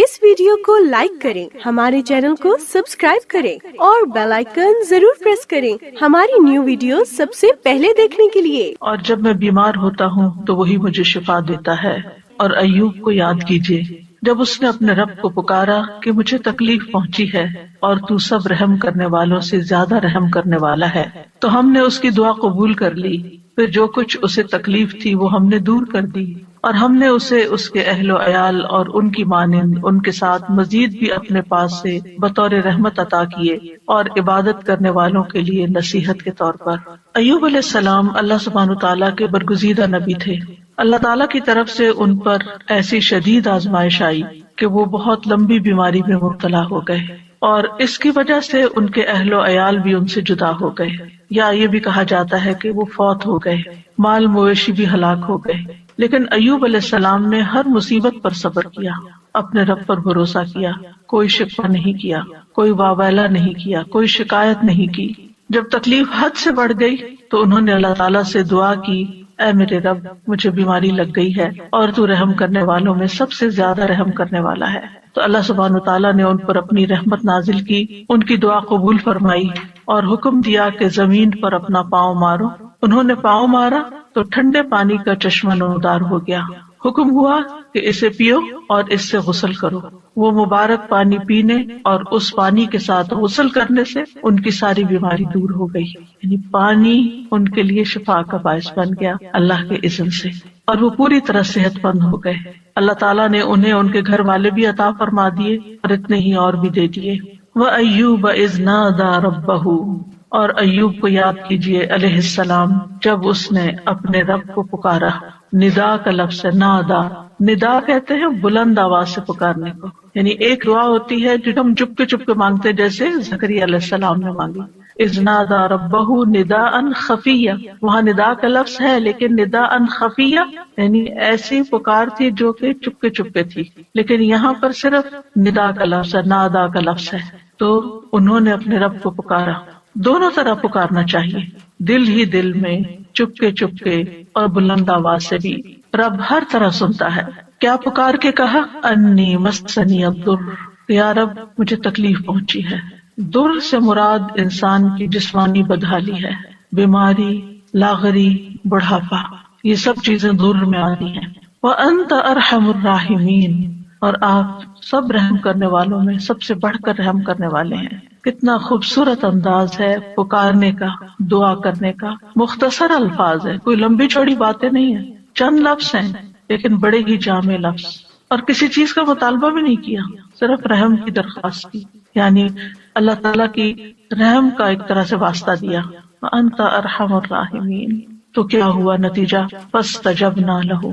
اس video کو like کریں، ہمارے چینل کو سبسکرائب کریں اور بیل آئیکن ضرور پریس کریں ہماری نیو ویڈیو سب سے پہلے دیکھنے کے لیے۔ اور جب میں بیمار ہوتا ہوں تو وہی مجھے شفا دیتا ہے۔ اور ایوب کو یاد کیجیے جب اس نے اپنے رب کو پکارا کہ مجھے تکلیف پہنچی ہے اور تو سب رحم کرنے والوں سے زیادہ رحم کرنے والا ہے، تو ہم نے اس کی دعا قبول کر لی۔ پھر جو کچھ اسے تکلیف تھی وہ ہم نے دور کر دی، اور ہم نے اسے اس کے اہل و عیال اور ان کی مانند ان کے ساتھ مزید بھی اپنے پاس سے بطور رحمت عطا کیے اور عبادت کرنے والوں کے لیے نصیحت کے طور پر۔ ایوب علیہ السلام اللہ سبحانہ تعالیٰ کے برگزیدہ نبی تھے۔ اللہ تعالیٰ کی طرف سے ان پر ایسی شدید آزمائش آئی کہ وہ بہت لمبی بیماری میں مبتلا ہو گئے، اور اس کی وجہ سے ان کے اہل و عیال بھی ان سے جدا ہو گئے، یا یہ بھی کہا جاتا ہے کہ وہ فوت ہو گئے، مال مویشی بھی ہلاک ہو گئے۔ لیکن ایوب علیہ السلام نے ہر مصیبت پر صبر کیا، اپنے رب پر بھروسہ کیا، کوئی شکوہ نہیں کیا، کوئی واویلا نہیں کیا، کوئی شکایت نہیں کی۔ جب تکلیف حد سے بڑھ گئی تو انہوں نے اللہ تعالیٰ سے دعا کی، اے میرے رب، مجھے بیماری لگ گئی ہے اور تو رحم کرنے والوں میں سب سے زیادہ رحم کرنے والا ہے۔ تو اللہ سبحانہ تعالیٰ نے ان پر اپنی رحمت نازل کی، ان کی دعا قبول فرمائی اور حکم دیا کہ زمین پر اپنا پاؤں مارو۔ انہوں نے پاؤں مارا تو ٹھنڈے پانی کا چشمہ نمودار ہو گیا۔ حکم ہوا کہ اسے پیو اور اس سے غسل کرو۔ وہ مبارک پانی پینے اور اس پانی کے ساتھ غسل کرنے سے ان کی ساری بیماری دور ہو گئی، یعنی پانی ان کے لیے شفا کا باعث بن گیا اللہ کے اذن سے، اور وہ پوری طرح صحت مند ہو گئے۔ اللہ تعالیٰ نے انہیں ان کے گھر والے بھی عطا فرما دیے اور اتنے ہی اور بھی دے دیے۔ وَأَيُّوبَ إِذْ نَادَى رَبَّهُ، اور ایوب کو یاد کیجیے علیہ السلام جب اس نے اپنے رب کو پکارا۔ ندا کا لفظ ہے، نادا۔ ندا کہتے ہیں بلند آواز سے پکارنے کو، یعنی ایک دعا ہوتی ہے جو ہم چپ کے مانگتے ہیں، جیسے زکریا علیہ السلام نے مانگی، اذ نادا ربہ نداء خفیہ۔ وہاں ندا کا لفظ ہے لیکن نداء خفیہ یعنی ایسی پکار تھی جو کہ چپ کے تھی، لیکن یہاں پر صرف ندا کا لفظ ہے، نادا کا لفظ ہے۔ تو انہوں نے اپنے رب کو پکارا۔ دونوں طرح پکارنا چاہیے، دل ہی دل میں، چپ کے اور بلند آواز سے بھی۔ رب ہر طرح سنتا ہے۔ کیا پکار کے کہا؟ انی مسنی الضر، یا رب مجھے تکلیف پہنچی ہے۔ در سے مراد انسان کی جسمانی بدحالی ہے، بیماری، لاغری، بڑھاپا، یہ سب چیزیں در میں آتی ہیں۔ وانت ارحم الراحمین، اور آپ سب رحم کرنے والوں میں سب سے بڑھ کر رحم کرنے والے ہیں۔ کتنا خوبصورت انداز ہے پکارنے کا، دعا کرنے کا۔ مختصر الفاظ ہے، کوئی لمبی چوڑی باتیں نہیں ہیں، چند لفظ ہیں لیکن بڑے ہی جامع لفظ، اور کسی چیز کا مطالبہ بھی نہیں کیا، صرف رحم کی درخواست کی، یعنی اللہ تعالیٰ کی رحم کا ایک طرح سے واسطہ دیا۔ وانت ارحم الراحمین۔ تو کیا ہوا نتیجہ؟ فاستجبنا لہ،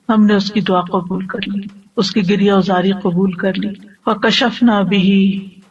ہم نے اس کی دعا قبول کر لی، اس کی گریہ وزاری قبول کر لی۔ فکشفنا بہ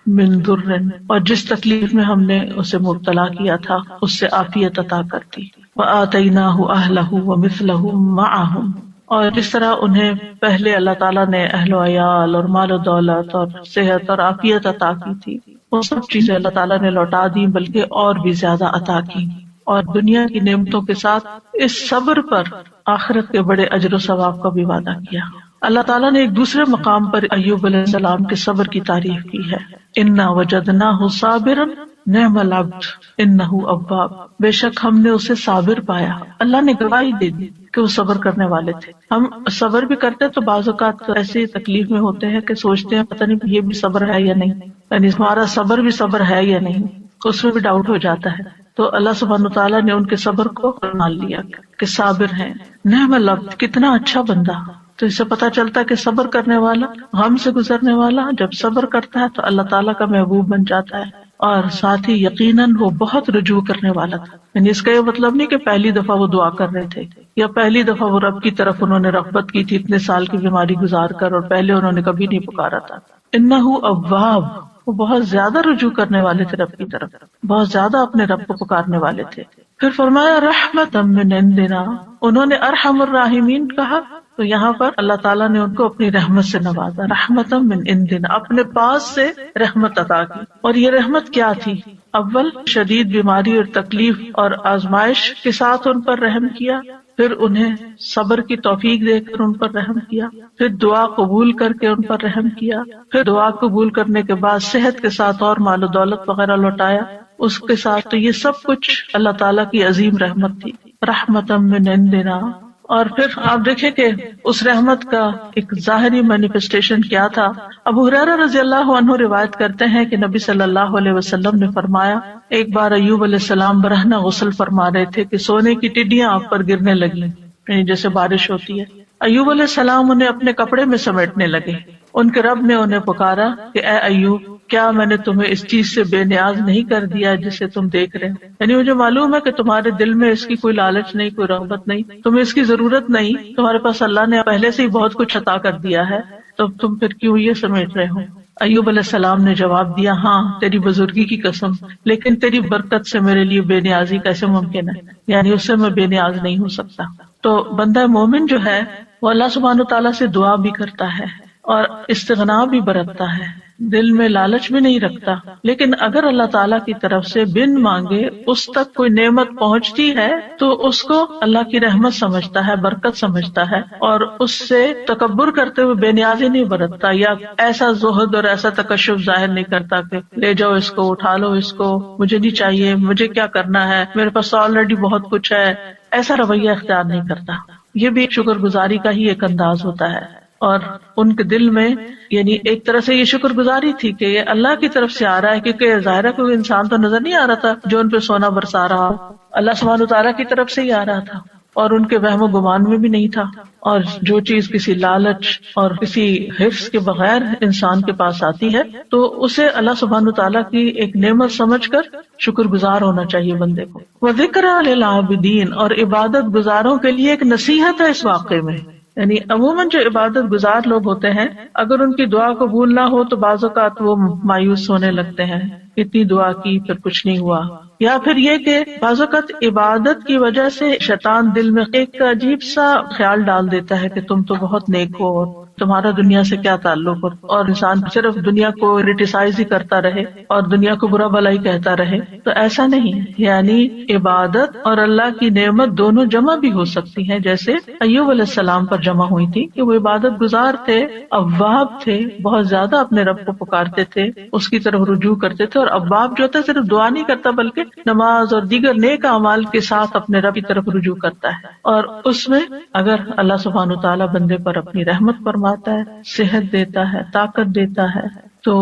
من ضر، اور جس تکلیف میں ہم نے اسے مبتلا کیا تھا اس سے عافیت عطا کر دی۔ وآتیناہ اہلہ ومثلہم معہم، اور جس طرح انہیں پہلے اللہ تعالیٰ نے اہل و عیال اور مال و دولت اور صحت اور عافیت عطا کی تھی، وہ سب چیزیں اللہ تعالیٰ نے لوٹا دی، بلکہ اور بھی زیادہ عطا کی، اور دنیا کی نعمتوں کے ساتھ اس صبر پر آخرت کے بڑے اجر و ثواب کا بھی وعدہ کیا۔ اللہ تعالیٰ نے ایک دوسرے مقام پر ایوب علیہ السلام کے صبر کی تعریف کی ہے، انا وجدناہ صابرا نعم العبد انہ اواب، بے شک ہم نے اسے صابر پایا۔ اللہ نے گواہی دے دی کہ وہ صبر کرنے والے تھے۔ ہم صبر بھی کرتے تو بعض اوقات ایسی تکلیف میں ہوتے ہیں کہ سوچتے ہیں پتہ نہیں یہ بھی صبر ہے یا نہیں، یعنی ہمارا صبر بھی صبر ہے یا نہیں، اس میں بھی ڈاؤٹ ہو جاتا ہے۔ تو اللہ سبحانہ تعالیٰ نے ان کے صبر کو مان لیا کہ صابر ہیں۔ نعم العبد، کتنا اچھا بندہ۔ تو اس سے پتہ چلتا ہے کہ صبر کرنے والا، غم سے گزرنے والا جب صبر کرتا ہے تو اللہ تعالیٰ کا محبوب بن جاتا ہے، اور ساتھ ہی یقیناً وہ بہت رجوع کرنے والا تھا۔ یعنی اس کا یہ مطلب نہیں کہ پہلی دفعہ وہ دعا کر رہے تھے یا پہلی دفعہ وہ رب کی طرف انہوں نے رغبت کی تھی اتنے سال کی بیماری گزار کر، اور پہلے انہوں نے کبھی نہیں پکارا تھا۔ انہ اواب، وہ بہت زیادہ رجوع کرنے والے تھے رب کی طرف، بہت زیادہ اپنے رب کو پکارنے والے تھے۔ پھر فرمایا رحمتا من عندنا، انہوں نے ارحم الراحمین کہا تو یہاں پر اللہ تعالیٰ نے ان کو اپنی رحمت سے نوازا، رحمتا من عندنا، اپنے پاس سے رحمت عطا کی۔ اور یہ رحمت کیا تھی؟ اول شدید بیماری اور تکلیف اور آزمائش کے ساتھ ان پر رحم کیا، پھر انہیں صبر کی توفیق دے کر ان پر رحم کیا، پھر دعا قبول کر کے ان پر رحم کیا، پھر دعا قبول کرنے کے بعد صحت کے ساتھ اور مال و دولت وغیرہ لوٹایا اس کے ساتھ. تو یہ سب کچھ اللہ تعالیٰ کی عظیم رحمت تھی، رحمتا من عندنا. اور پھر آپ دیکھیں کہ اس رحمت کا ایک ظاہری مینیفیسٹیشن کیا تھا. ابو ہریرہ رضی اللہ عنہ روایت کرتے ہیں کہ نبی صلی اللہ علیہ وسلم نے فرمایا، ایک بار ایوب علیہ السلام برہنہ غسل فرما رہے تھے کہ سونے کی ٹڈیاں آپ پر گرنے لگیں، یعنی جیسے بارش ہوتی ہے. ایوب علیہ السلام انہیں اپنے کپڑے میں سمیٹنے لگے. ان کے رب نے انہیں پکارا کہ اے ایوب، کیا میں نے تمہیں اس چیز سے بے نیاز نہیں کر دیا جسے تم دیکھ رہے ہو؟ یعنی مجھے معلوم ہے کہ تمہارے دل میں اس کی کوئی لالچ نہیں، کوئی رغبت نہیں، تمہیں اس کی ضرورت نہیں، تمہارے پاس اللہ نے پہلے سے ہی بہت کچھ عطا کر دیا ہے، تو تم پھر کیوں یہ سمیٹ رہے ہو؟ ایوب علیہ السلام نے جواب دیا، ہاں تیری بزرگی کی قسم، لیکن تیری برکت سے میرے لیے بے نیازی کیسے ممکن ہے، یعنی اس سے میں بے نیاز نہیں ہو سکتا. تو بندہ مومن جو ہے وہ اللہ سبحانہ تعالیٰ سے دعا بھی کرتا ہے اور استغنا بھی برتتا ہے، دل میں لالچ بھی نہیں رکھتا، لیکن اگر اللہ تعالیٰ کی طرف سے بن مانگے اس تک کوئی نعمت پہنچتی ہے تو اس کو اللہ کی رحمت سمجھتا ہے، برکت سمجھتا ہے، اور اس سے تکبر کرتے ہوئے بے نیازی نہیں برتتا یا ایسا زہد اور ایسا تکشف ظاہر نہیں کرتا کہ لے جاؤ اس کو، اٹھا لو اس کو، مجھے نہیں چاہیے، مجھے کیا کرنا ہے، میرے پاس آلریڈی بہت کچھ ہے، ایسا رویہ اختیار نہیں کرتا. یہ بھی شکر گزاری کا ہی ایک انداز ہوتا ہے. اور ان کے دل میں یعنی ایک طرح سے یہ شکر گزاری تھی کہ یہ اللہ کی طرف سے آ رہا ہے، کیونکہ ظاہر ہے کوئی انسان تو نظر نہیں آ رہا تھا جو ان پہ سونا برسا رہا، اللہ سبحانہ تعالیٰ کی طرف سے ہی آ رہا تھا، اور ان کے وہم و گمان میں بھی نہیں تھا. اور جو چیز کسی لالچ اور کسی حفظ کے بغیر انسان کے پاس آتی ہے تو اسے اللہ سبحانہ تعالیٰ کی ایک نعمت سمجھ کر شکر گزار ہونا چاہیے بندے کو. وَذِكْرَىٰ لِلْعَابِدِينَ، اور عبادت گزاروں کے لیے ایک نصیحت ہے اس واقعے میں. یعنی عموماً جو عبادت گزار لوگ ہوتے ہیں اگر ان کی دعا قبول نہ ہو تو بعض اوقات وہ مایوس ہونے لگتے ہیں، اتنی دعا کی پھر کچھ نہیں ہوا، یا پھر یہ کہ بعض اوقات عبادت کی وجہ سے شیطان دل میں ایک عجیب سا خیال ڈال دیتا ہے کہ تم تو بہت نیک ہو اور تمہارا دنیا سے کیا تعلق ہو، اور انسان صرف دنیا کو کرٹیسائز ہی کرتا رہے اور دنیا کو برا بھلا ہی کہتا رہے. تو ایسا نہیں ہے، یعنی عبادت اور اللہ کی نعمت دونوں جمع بھی ہو سکتی ہیں، جیسے ایوب علیہ السلام پر جمع ہوئی تھی کہ وہ عبادت گزار تھے، اواب تھے، بہت زیادہ اپنے رب کو پکارتے تھے، اس کی طرف رجوع کرتے تھے. اور اواب جو ہوتا ہے صرف دعا نہیں کرتا بلکہ نماز اور دیگر نیک اعمال کے ساتھ اپنے رب کی طرف رجوع کرتا ہے. اور اس میں اگر اللہ سبحانہ تعالیٰ بندے پر اپنی رحمت فرماتا ہے، صحت دیتا ہے، طاقت دیتا ہے، تو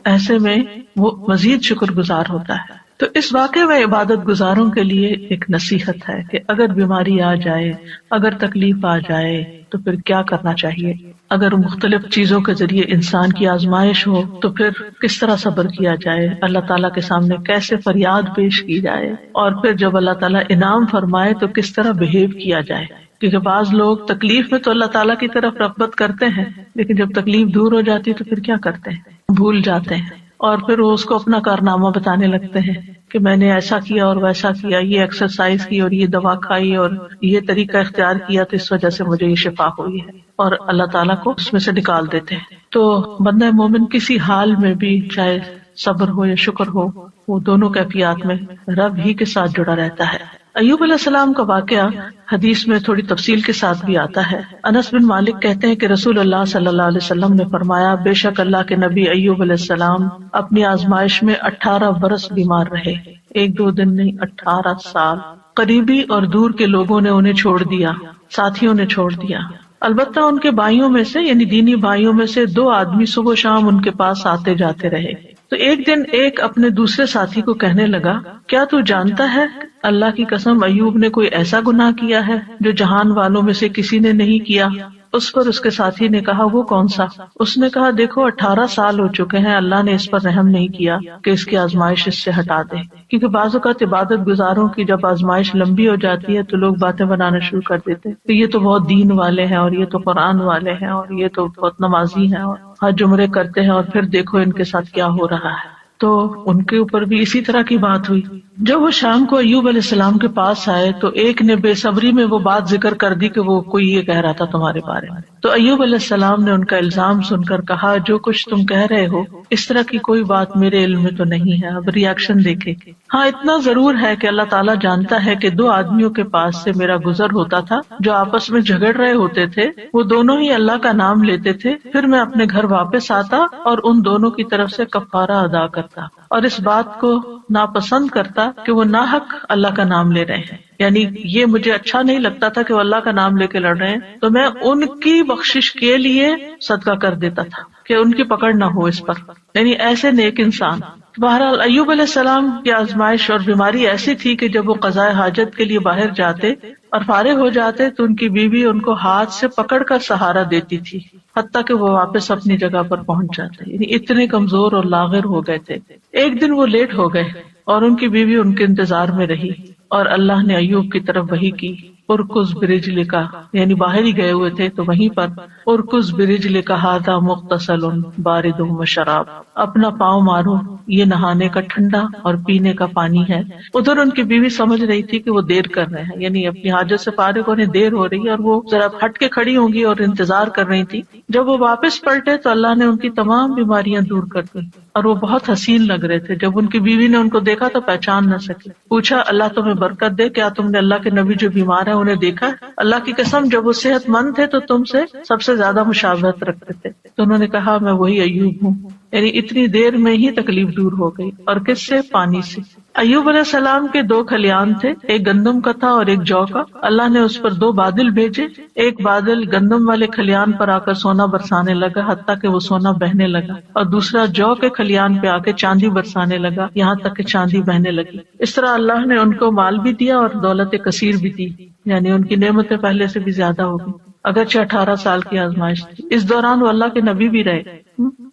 ایسے میں وہ مزید شکر گزار ہوتا ہے. تو اس واقعے میں عبادت گزاروں کے لیے ایک نصیحت ہے کہ اگر بیماری آ جائے، اگر تکلیف آ جائے تو پھر کیا کرنا چاہیے. اگر مختلف چیزوں کے ذریعے انسان کی آزمائش ہو تو پھر کس طرح صبر کیا جائے، اللہ تعالیٰ کے سامنے کیسے فریاد پیش کی جائے، اور پھر جب اللہ تعالیٰ انعام فرمائے تو کس طرح بہیو کیا جائے. کیونکہ بعض لوگ تکلیف میں تو اللہ تعالیٰ کی طرف رغبت کرتے ہیں، لیکن جب تکلیف دور ہو جاتی ہے تو پھر کیا کرتے ہیں، بھول جاتے ہیں، اور پھر وہ اس کو اپنا کارنامہ بتانے لگتے ہیں کہ میں نے ایسا کیا اور ویسا کیا، یہ ایکسرسائز کی اور یہ دوا کھائی اور یہ طریقہ اختیار کیا تو اس وجہ سے مجھے یہ شفا ہوئی ہے، اور اللہ تعالیٰ کو اس میں سے نکال دیتے ہیں. تو بندہ مومن کسی حال میں بھی، چاہے صبر ہو یا شکر ہو، وہ دونوں کیفیات میں رب ہی کے ساتھ جڑا رہتا ہے. ایوب علیہ السلام کا واقعہ حدیث میں تھوڑی تفصیل کے ساتھ بھی آتا ہے. انس بن مالک کہتے ہیں کہ رسول اللہ صلی اللہ علیہ وسلم نے فرمایا، بے شک اللہ کے نبی ایوب علیہ السلام اپنی آزمائش میں 18 برس بیمار رہے، 1-2 دن نہیں، 18 سال. قریبی اور دور کے لوگوں نے انہیں چھوڑ دیا، ساتھیوں نے چھوڑ دیا، البتہ ان کے بھائیوں میں سے یعنی دینی بھائیوں میں سے 2 آدمی صبح و شام ان کے پاس آتے جاتے رہے. تو ایک دن ایک اپنے دوسرے ساتھی کو کہنے لگا، کیا تو جانتا ہے اللہ کی قسم ایوب نے کوئی ایسا گناہ کیا ہے جو جہان والوں میں سے کسی نے نہیں کیا؟ اس پر اس کے ساتھی نے کہا، وہ کون سا؟ اس نے کہا، دیکھو 18 سال ہو چکے ہیں، اللہ نے اس پر رحم نہیں کیا کہ اس کی آزمائش اس سے ہٹا دے. کیونکہ بعض اوقات عبادت گزاروں کی جب آزمائش لمبی ہو جاتی ہے تو لوگ باتیں بنانا شروع کر دیتے ہیں کہ یہ تو بہت دین والے ہیں، اور یہ تو قرآن والے ہیں، اور یہ تو بہت نمازی ہیں، اور حج عمرے کرتے ہیں، اور پھر دیکھو ان کے ساتھ کیا ہو رہا ہے. تو ان کے اوپر بھی اسی طرح کی بات ہوئی. جب وہ شام کو ایوب علیہ السلام کے پاس آئے تو ایک نے بے صبری میں وہ بات ذکر کر دی کہ وہ کوئی یہ کہہ رہا تھا تمہارے بارے میں. تو ایوب علیہ السلام نے ان کا الزام سن کر کہا جو کچھ تم کہہ رہے ہو اس طرح کی کوئی بات میرے علم میں تو نہیں ہے. اب ریاکشن دیکھیں. ہاں اتنا ضرور ہے کہ اللہ تعالیٰ جانتا ہے کہ 2 آدمیوں کے پاس سے میرا گزر ہوتا تھا جو آپس میں جھگڑ رہے ہوتے تھے. وہ دونوں ہی اللہ کا نام لیتے تھے. پھر میں اپنے گھر واپس آتا اور ان دونوں کی طرف سے کفارہ ادا کرتا اور اس بات کو ناپسند کرتا کہ وہ ناحق اللہ کا نام لے رہے ہیں. یعنی یہ مجھے اچھا نہیں لگتا تھا کہ وہ اللہ کا نام لے کے لڑ رہے ہیں تو میں ان کی بخشش کے لیے صدقہ کر دیتا تھا کہ ان کی پکڑ نہ ہو اس پر. یعنی ایسے نیک انسان. بہرحال ایوب علیہ السلام کی آزمائش اور بیماری ایسی تھی کہ جب وہ قضاء حاجت کے لیے باہر جاتے اور فارغ ہو جاتے تو ان کی بیوی ان کو ہاتھ سے پکڑ کر سہارا دیتی تھی حتیٰ کہ وہ واپس اپنی جگہ پر پہنچ جاتے. یعنی اتنے کمزور اور لاغر ہو گئے تھے. ایک دن وہ لیٹ ہو گئے اور ان کی بیوی ان کے انتظار میں رہی اور اللہ نے ایوب کی طرف وحی کی ارکز برجلک، یعنی باہر ہی گئے ہوئے تھے تو وہیں پر ارکز برجلک ھذا مغتسل بارد وشراب، اپنا پاؤں مارو، یہ نہانے کا ٹھنڈا اور پینے کا پانی ہے. ادھر ان کی بیوی سمجھ رہی تھی کہ وہ دیر کر رہے ہیں، یعنی اپنی حاجت سے فارغ ہونے دیر ہو رہی ہے اور وہ ذرا ہٹ کے کھڑی ہوں گی اور انتظار کر رہی تھی. جب وہ واپس پلٹے تو اللہ نے ان کی تمام بیماریاں دور کر دی اور وہ بہت حسین لگ رہے تھے. جب ان کی بیوی نے ان کو دیکھا تو پہچان نہ سکی. پوچھا اللہ تمہیں برکت دے، کیا تم نے اللہ کے نبی جو بیمار ہیں انہیں دیکھا؟ اللہ کی قسم جب وہ صحت مند تھے تو تم سے سب سے زیادہ مشابہت رکھتے تھے. تو انہوں نے کہا میں وہی ایوب ہوں. یعنی اتنی دیر میں ہی تکلیف دور ہو گئی. اور کس سے؟ پانی سے. ایوب علیہ السلام کے 2 کھلیان تھے، ایک گندم کا تھا اور ایک جو کا. اللہ نے اس پر 2 بادل بھیجے. ایک بادل گندم والے کھلیان پر آ کر سونا برسانے لگا حتیٰ کہ وہ سونا بہنے لگا، اور دوسرا جو کے کھلیان پہ آ کے چاندی برسانے لگا یہاں تک کہ چاندی بہنے لگی. اس طرح اللہ نے ان کو مال بھی دیا اور دولت کثیر بھی دی، یعنی ان کی نعمتیں پہلے سے بھی زیادہ ہو گئی. اگرچہ 18 سال کی آزمائش تھی. اس دوران وہ اللہ کے نبی بھی رہے.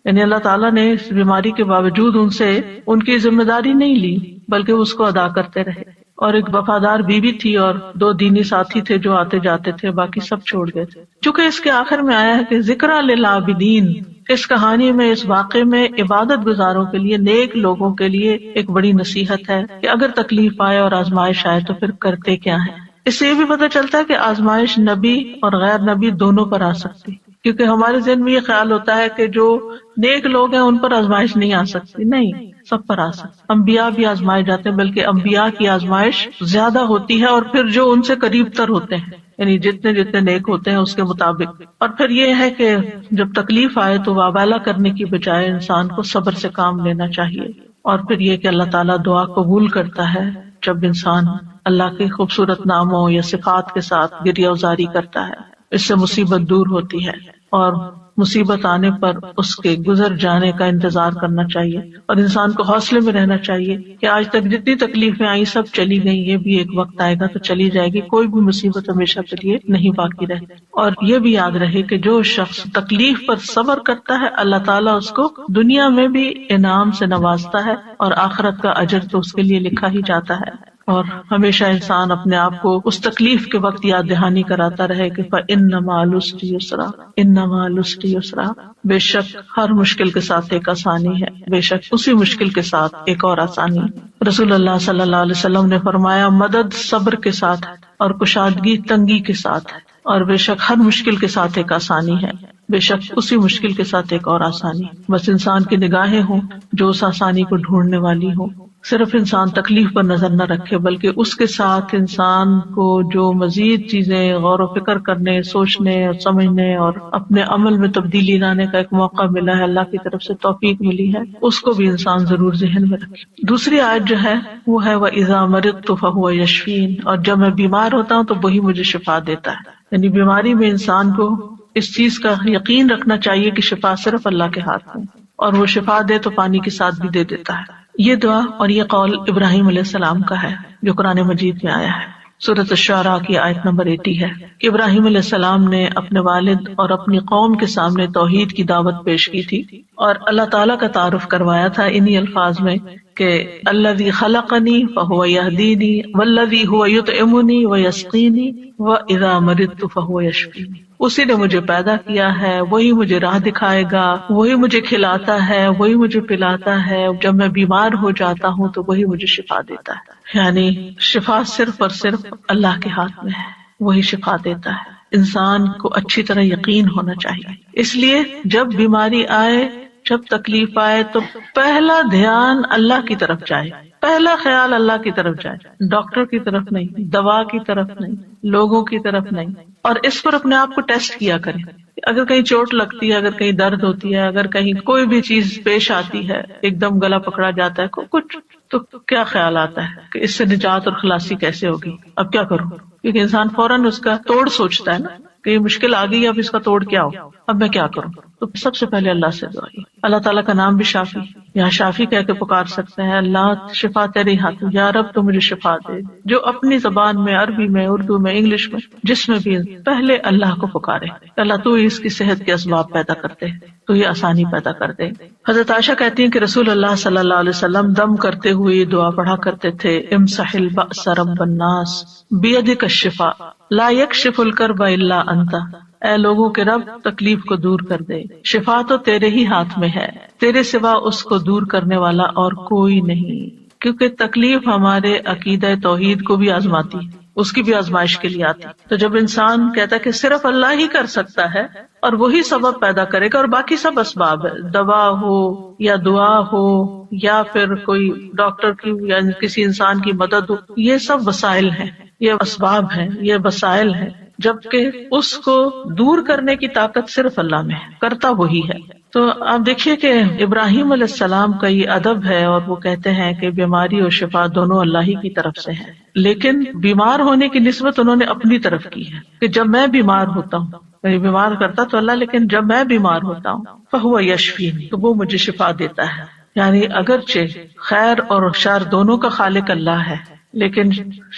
یعنی اللہ تعالیٰ نے اس بیماری کے باوجود ان سے ان کی ذمہ داری نہیں لی بلکہ اس کو ادا کرتے رہے. اور ایک وفادار بیوی تھی اور 2 دینی ساتھی تھے جو آتے جاتے تھے، باقی سب چھوڑ گئے تھے. چونکہ اس کے آخر میں آیا ہے کہ ذکر للعابدین، اس کہانی میں، اس واقعے میں عبادت گزاروں کے لیے، نیک لوگوں کے لیے ایک بڑی نصیحت ہے کہ اگر تکلیف آئے اور آزمائش آئے تو پھر کرتے کیا ہے. اس سے یہ بھی پتہ چلتا ہے کہ آزمائش نبی اور غیر نبی دونوں پر آ سکتی، کیونکہ ہمارے ذہن میں یہ خیال ہوتا ہے کہ جو نیک لوگ ہیں ان پر آزمائش نہیں آ سکتی. نہیں، سب پر آ سکتی. انبیاء بھی آزمائے جاتے ہیں، بلکہ انبیاء کی آزمائش زیادہ ہوتی ہے، اور پھر جو ان سے قریب تر ہوتے ہیں، یعنی جتنے نیک ہوتے ہیں اس کے مطابق. اور پھر یہ ہے کہ جب تکلیف آئے تو وابالہ کرنے کی بجائے انسان کو صبر سے کام لینا چاہیے. اور پھر یہ کہ اللہ تعالیٰ دعا قبول کرتا ہے جب انسان اللہ کے خوبصورت ناموں یا صفات کے ساتھ گریہ وزاری کرتا ہے. اس سے مصیبت دور ہوتی ہے، اور مصیبت آنے پر اس کے گزر جانے کا انتظار کرنا چاہیے، اور انسان کو حوصلے میں رہنا چاہیے کہ آج تک جتنی تکلیفیں آئی سب چلی گئی، یہ بھی ایک وقت آئے گا تو چلی جائے گی. کوئی بھی مصیبت ہمیشہ کے لیے نہیں باقی رہتی. اور یہ بھی یاد رہے کہ جو شخص تکلیف پر صبر کرتا ہے اللہ تعالیٰ اس کو دنیا میں بھی انعام سے نوازتا ہے، اور آخرت کا اجر تو اس کے لیے لکھا ہی جاتا ہے. اور ہمیشہ انسان اپنے آپ کو اس تکلیف کے وقت یاد دہانی کراتا رہے کہ فَإِنَّ مَعَ الْعُسْرِ يُسْرًا، إِنَّ مَعَ الْعُسْرِ يُسْرًا، بے شک ہر مشکل کے ساتھ ایک آسانی ہے، بے شک اسی مشکل کے ساتھ ایک اور آسانی ہے. رسول اللہ صلی اللہ علیہ وسلم نے فرمایا مدد صبر کے ساتھ ہے اور کشادگی تنگی کے ساتھ ہے، اور بے شک ہر مشکل کے ساتھ ایک آسانی ہے، بے شک اسی مشکل کے ساتھ ایک اور آسانی. بس انسان کی نگاہیں ہوں جو اس آسانی کو ڈھونڈنے والی ہوں. صرف انسان تکلیف پر نظر نہ رکھے بلکہ اس کے ساتھ انسان کو جو مزید چیزیں غور و فکر کرنے، سوچنے اور سمجھنے اور اپنے عمل میں تبدیلی لانے کا ایک موقع ملا ہے، اللہ کی طرف سے توفیق ملی ہے، اس کو بھی انسان ضرور ذہن میں رکھے. دوسری آیت جو ہے وہ ہے وَإِذَا مَرِضْتُ فَهُوَ يَشْفِينِ، اور جب میں بیمار ہوتا ہوں تو وہی مجھے شفا دیتا ہے. یعنی بیماری میں انسان کو اس چیز کا یقین رکھنا چاہیے کہ شفا صرف اللہ کے ہاتھ میں، اور وہ شفا دے تو پانی کے ساتھ بھی دے دیتا ہے. یہ دعا اور یہ قول ابراہیم علیہ السلام کا ہے جو قرآن مجید میں آیا ہے. سورۃ الشعراء کی آیت نمبر 80 ہے کہ ابراہیم علیہ السلام نے اپنے والد اور اپنی قوم کے سامنے توحید کی دعوت پیش کی تھی اور اللہ تعالیٰ کا تعارف کروایا تھا انہی الفاظ میں کہ الذی خلقنی فہو یہدینی والذی هو یطعمنی ویسقینی واذا مرضت فہو یشفینی. اسی نے مجھے پیدا کیا ہے، وہی مجھے راہ دکھائے گا، وہی مجھے کھلاتا ہے، وہی مجھے پلاتا ہے، جب میں بیمار ہو جاتا ہوں تو وہی مجھے شفا دیتا ہے. یعنی شفا صرف اور صرف اللہ کے ہاتھ میں ہے، وہی شفا دیتا ہے. انسان کو اچھی طرح یقین ہونا چاہیے. اس لیے جب بیماری آئے، جب تکلیف آئے تو پہلا دھیان اللہ کی طرف جائے، پہلا خیال اللہ کی طرف جائے، ڈاکٹر کی طرف نہیں، دوا کی طرف نہیں، لوگوں کی طرف نہیں. اور اس پر اپنے آپ کو ٹیسٹ کیا کریں. اگر کہیں چوٹ لگتی ہے، اگر کہیں درد ہوتی ہے، اگر کہیں کوئی بھی چیز پیش آتی ہے، ایک دم گلا پکڑا جاتا ہے کچھ، تو کیا خیال آتا ہے کہ اس سے نجات اور خلاصی کیسے ہوگی، اب کیا کروں؟ کیونکہ انسان فوراً اس کا توڑ سوچتا ہے نا کہ یہ مشکل آ گئی، اب اس کا توڑ کیا ہو، اب میں کیا کروں؟ تو سب سے پہلے اللہ سے دعا. اللہ تعالیٰ کا نام بھی شافی، یہاں شافی کہہ کے پکار سکتے ہیں. اللہ شفا تیرے ہاتھ، یا رب تو مجھے شفا دے. جو اپنی زبان میں، عربی میں، اردو میں، انگلش میں، جس میں بھی پہلے اللہ کو پکارے. اللہ تو اس کی صحت کے اسباب پیدا کرتے، تو یہ آسانی پیدا کر دے. حضرت عائشہ کہتی ہیں کہ رسول اللہ صلی اللہ علیہ وسلم دم کرتے ہوئے یہ دعا پڑھا کرتے تھے: امسح البأس رب الناس بیدک الشفاء لا یکشف الکرب الا انت. اے لوگوں کے رب، تکلیف کو دور کر دے، شفا تو تیرے ہی ہاتھ میں ہے، تیرے سوا اس کو دور کرنے والا اور کوئی نہیں. کیونکہ تکلیف ہمارے عقیدہ توحید کو بھی آزماتی ہے، اس کی بھی آزمائش کے لیے آتی. تو جب انسان کہتا ہے کہ صرف اللہ ہی کر سکتا ہے اور وہی سبب پیدا کرے گا اور باقی سب اسباب ہے، دوا ہو یا دعا ہو یا پھر کوئی ڈاکٹر کی یا کسی انسان کی مدد ہو، یہ سب وسائل ہیں، یہ اسباب ہیں، یہ وسائل ہیں، جبکہ اس کو دور کرنے کی طاقت صرف اللہ میں ہے، کرتا وہی ہے. تو آپ دیکھیے کہ ابراہیم علیہ السلام کا یہ ادب ہے، اور وہ کہتے ہیں کہ بیماری اور شفا دونوں اللہ ہی کی طرف سے ہے، لیکن بیمار ہونے کی نسبت انہوں نے اپنی طرف کی ہے کہ جب میں بیمار ہوتا ہوں، یعنی بیمار کرتا تو اللہ، لیکن جب میں بیمار ہوتا ہوں فہو یشفین، تو وہ مجھے شفا دیتا ہے. یعنی اگرچہ خیر اور شر دونوں کا خالق اللہ ہے، لیکن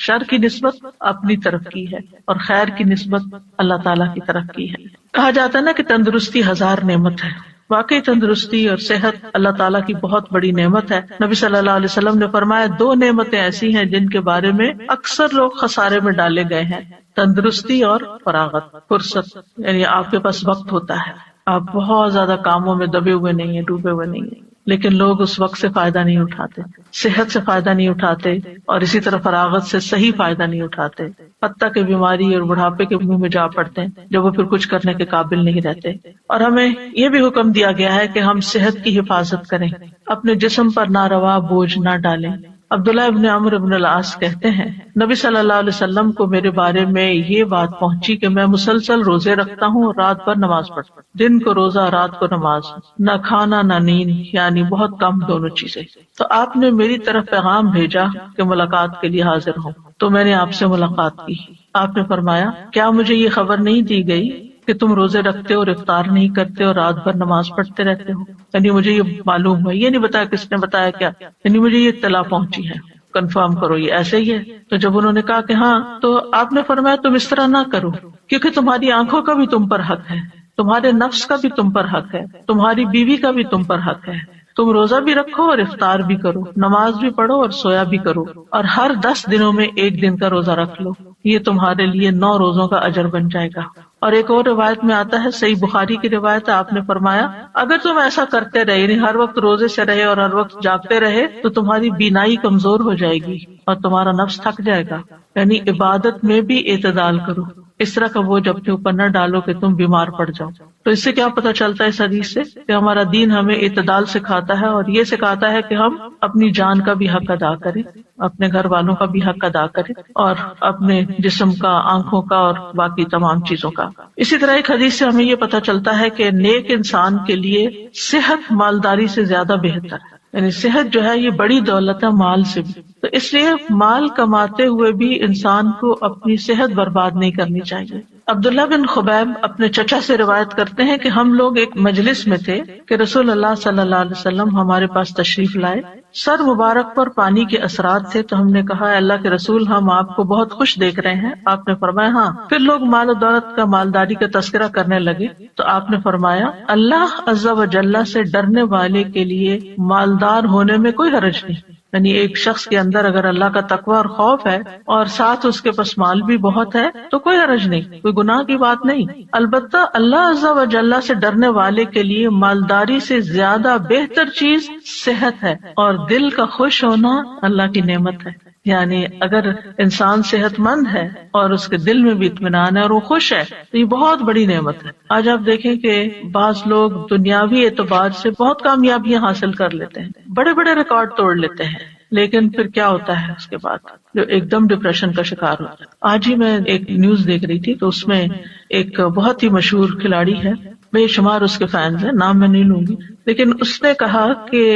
شر کی نسبت اپنی طرف کی ہے اور خیر کی نسبت اللہ تعالیٰ کی طرف کی ہے. کہا جاتا ہے نا کہ تندرستی 1000 نعمت ہے. واقعی تندرستی اور صحت اللہ تعالیٰ کی بہت بڑی نعمت ہے. نبی صلی اللہ علیہ وسلم نے فرمایا 2 نعمتیں ایسی ہیں جن کے بارے میں اکثر لوگ خسارے میں ڈالے گئے ہیں: تندرستی اور فراغت، فرصت. یعنی آپ کے پاس وقت ہوتا ہے، آپ بہت زیادہ کاموں میں دبے ہوئے نہیں ہیں، ڈوبے ہوئے نہیں ہیں، لیکن لوگ اس وقت سے فائدہ نہیں اٹھاتے، صحت سے فائدہ نہیں اٹھاتے، اور اسی طرح فراغت سے صحیح فائدہ نہیں اٹھاتے. حتیٰ کہ بیماری اور بڑھاپے کے منہ میں جا پڑتے ہیں جب وہ پھر کچھ کرنے کے قابل نہیں رہتے. اور ہمیں یہ بھی حکم دیا گیا ہے کہ ہم صحت کی حفاظت کریں، اپنے جسم پر ناروا بوجھ نہ ڈالیں. عبداللہ ابن عمرو ابن العاص کہتے ہیں نبی صلی اللہ علیہ وسلم کو میرے بارے میں یہ بات پہنچی کہ میں مسلسل روزے رکھتا ہوں اور رات بھر نماز پڑھتا ہوں، دن کو روزہ، رات کو نماز، نہ کھانا نہ نیند، یعنی بہت کم دونوں چیزیں. تو آپ نے میری طرف پیغام بھیجا کہ ملاقات کے لیے حاضر ہوں، تو میں نے آپ سے ملاقات کی. آپ نے فرمایا کیا مجھے یہ خبر نہیں دی گئی کہ تم روزے رکھتے اور افطار نہیں کرتے اور رات بھر نماز پڑھتے رہتے ہو؟ یعنی مجھے یہ معلوم ہے، یہ نہیں بتایا کس نے بتایا کیا، یعنی مجھے یہ اطلاع پہنچی ہے، کنفرم کرو یہ ایسے ہی ہے. تو جب انہوں نے کہا کہ ہاں، تو آپ نے فرمایا تم اس طرح نہ کرو، کیونکہ تمہاری آنکھوں کا بھی تم پر حق ہے، تمہارے نفس کا بھی تم پر حق ہے، تمہاری بیوی کا بھی تم پر حق ہے. تم روزہ بھی رکھو اور افطار بھی کرو، نماز بھی پڑھو اور سویا بھی کرو، اور ہر 10 دنوں میں 1 دن کا روزہ رکھ لو، یہ تمہارے لیے 9 روزوں کا اجر بن جائے گا. اور ایک اور روایت میں آتا ہے، صحیح بخاری کی روایت ہے، آپ نے فرمایا اگر تم ایسا کرتے رہے، یعنی ہر وقت روزے سے رہے اور ہر وقت جاگتے رہے، تو تمہاری بینائی کمزور ہو جائے گی اور تمہارا نفس تھک جائے گا. یعنی عبادت میں بھی اعتدال کرو، اس طرح کا بوجھ اپنے اوپر نہ ڈالو کہ تم بیمار پڑ جاؤ. تو اس سے کیا پتہ چلتا ہے اس حدیث سے کہ ہمارا دین ہمیں اعتدال سکھاتا ہے، اور یہ سکھاتا ہے کہ ہم اپنی جان کا بھی حق ادا کریں، اپنے گھر والوں کا بھی حق ادا کریں، اور اپنے جسم کا، آنکھوں کا اور باقی تمام چیزوں کا. اسی طرح ایک حدیث سے ہمیں یہ پتہ چلتا ہے کہ نیک انسان کے لیے صحت مالداری سے زیادہ بہتر ہے. یعنی صحت جو ہے یہ بڑی دولت ہے مال سے بھی. تو اس لیے مال کماتے ہوئے بھی انسان کو اپنی صحت برباد نہیں کرنی چاہیے. عبداللہ بن خبیب اپنے چچا سے روایت کرتے ہیں کہ ہم لوگ ایک مجلس میں تھے کہ رسول اللہ صلی اللہ علیہ وسلم ہمارے پاس تشریف لائے. سر مبارک پر پانی کے اثرات تھے، تو ہم نے کہا اے اللہ کے رسول ہم آپ کو بہت خوش دیکھ رہے ہیں۔ آپ نے فرمایا ہاں۔ پھر لوگ مال و دولت کا، مالداری کا تذکرہ کرنے لگے، تو آپ نے فرمایا اللہ عز و جل سے ڈرنے والے کے لیے مالدار ہونے میں کوئی حرج نہیں، یعنی ایک شخص کے اندر اگر اللہ کا تقوی اور خوف ہے اور ساتھ اس کے پاس مال بھی بہت ہے تو کوئی حرج نہیں، کوئی گناہ کی بات نہیں۔ البتہ اللہ عز و جل سے ڈرنے والے کے لیے مالداری سے زیادہ بہتر چیز صحت ہے، اور دل کا خوش ہونا اللہ کی نعمت ہے۔ یعنی اگر انسان صحت مند ہے اور اس کے دل میں بھی اطمینان ہے اور وہ خوش ہے تو یہ بہت بڑی نعمت ہے۔ آج آپ دیکھیں کہ بعض لوگ دنیاوی اعتبار سے بہت کامیابیاں حاصل کر لیتے ہیں، بڑے بڑے ریکارڈ توڑ لیتے ہیں، لیکن پھر کیا ہوتا ہے اس کے بعد جو ایک دم ڈپریشن کا شکار ہوتا ہے۔ آج ہی میں ایک نیوز دیکھ رہی تھی تو اس میں ایک بہت ہی مشہور کھلاڑی ہے، بے شمار اس کے فینز ہیں، نام میں نہیں لوں گی، لیکن اس نے کہا کہ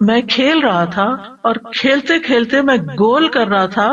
میں کھیل رہا تھا اور کھیلتے کھیلتے میں گول کر رہا تھا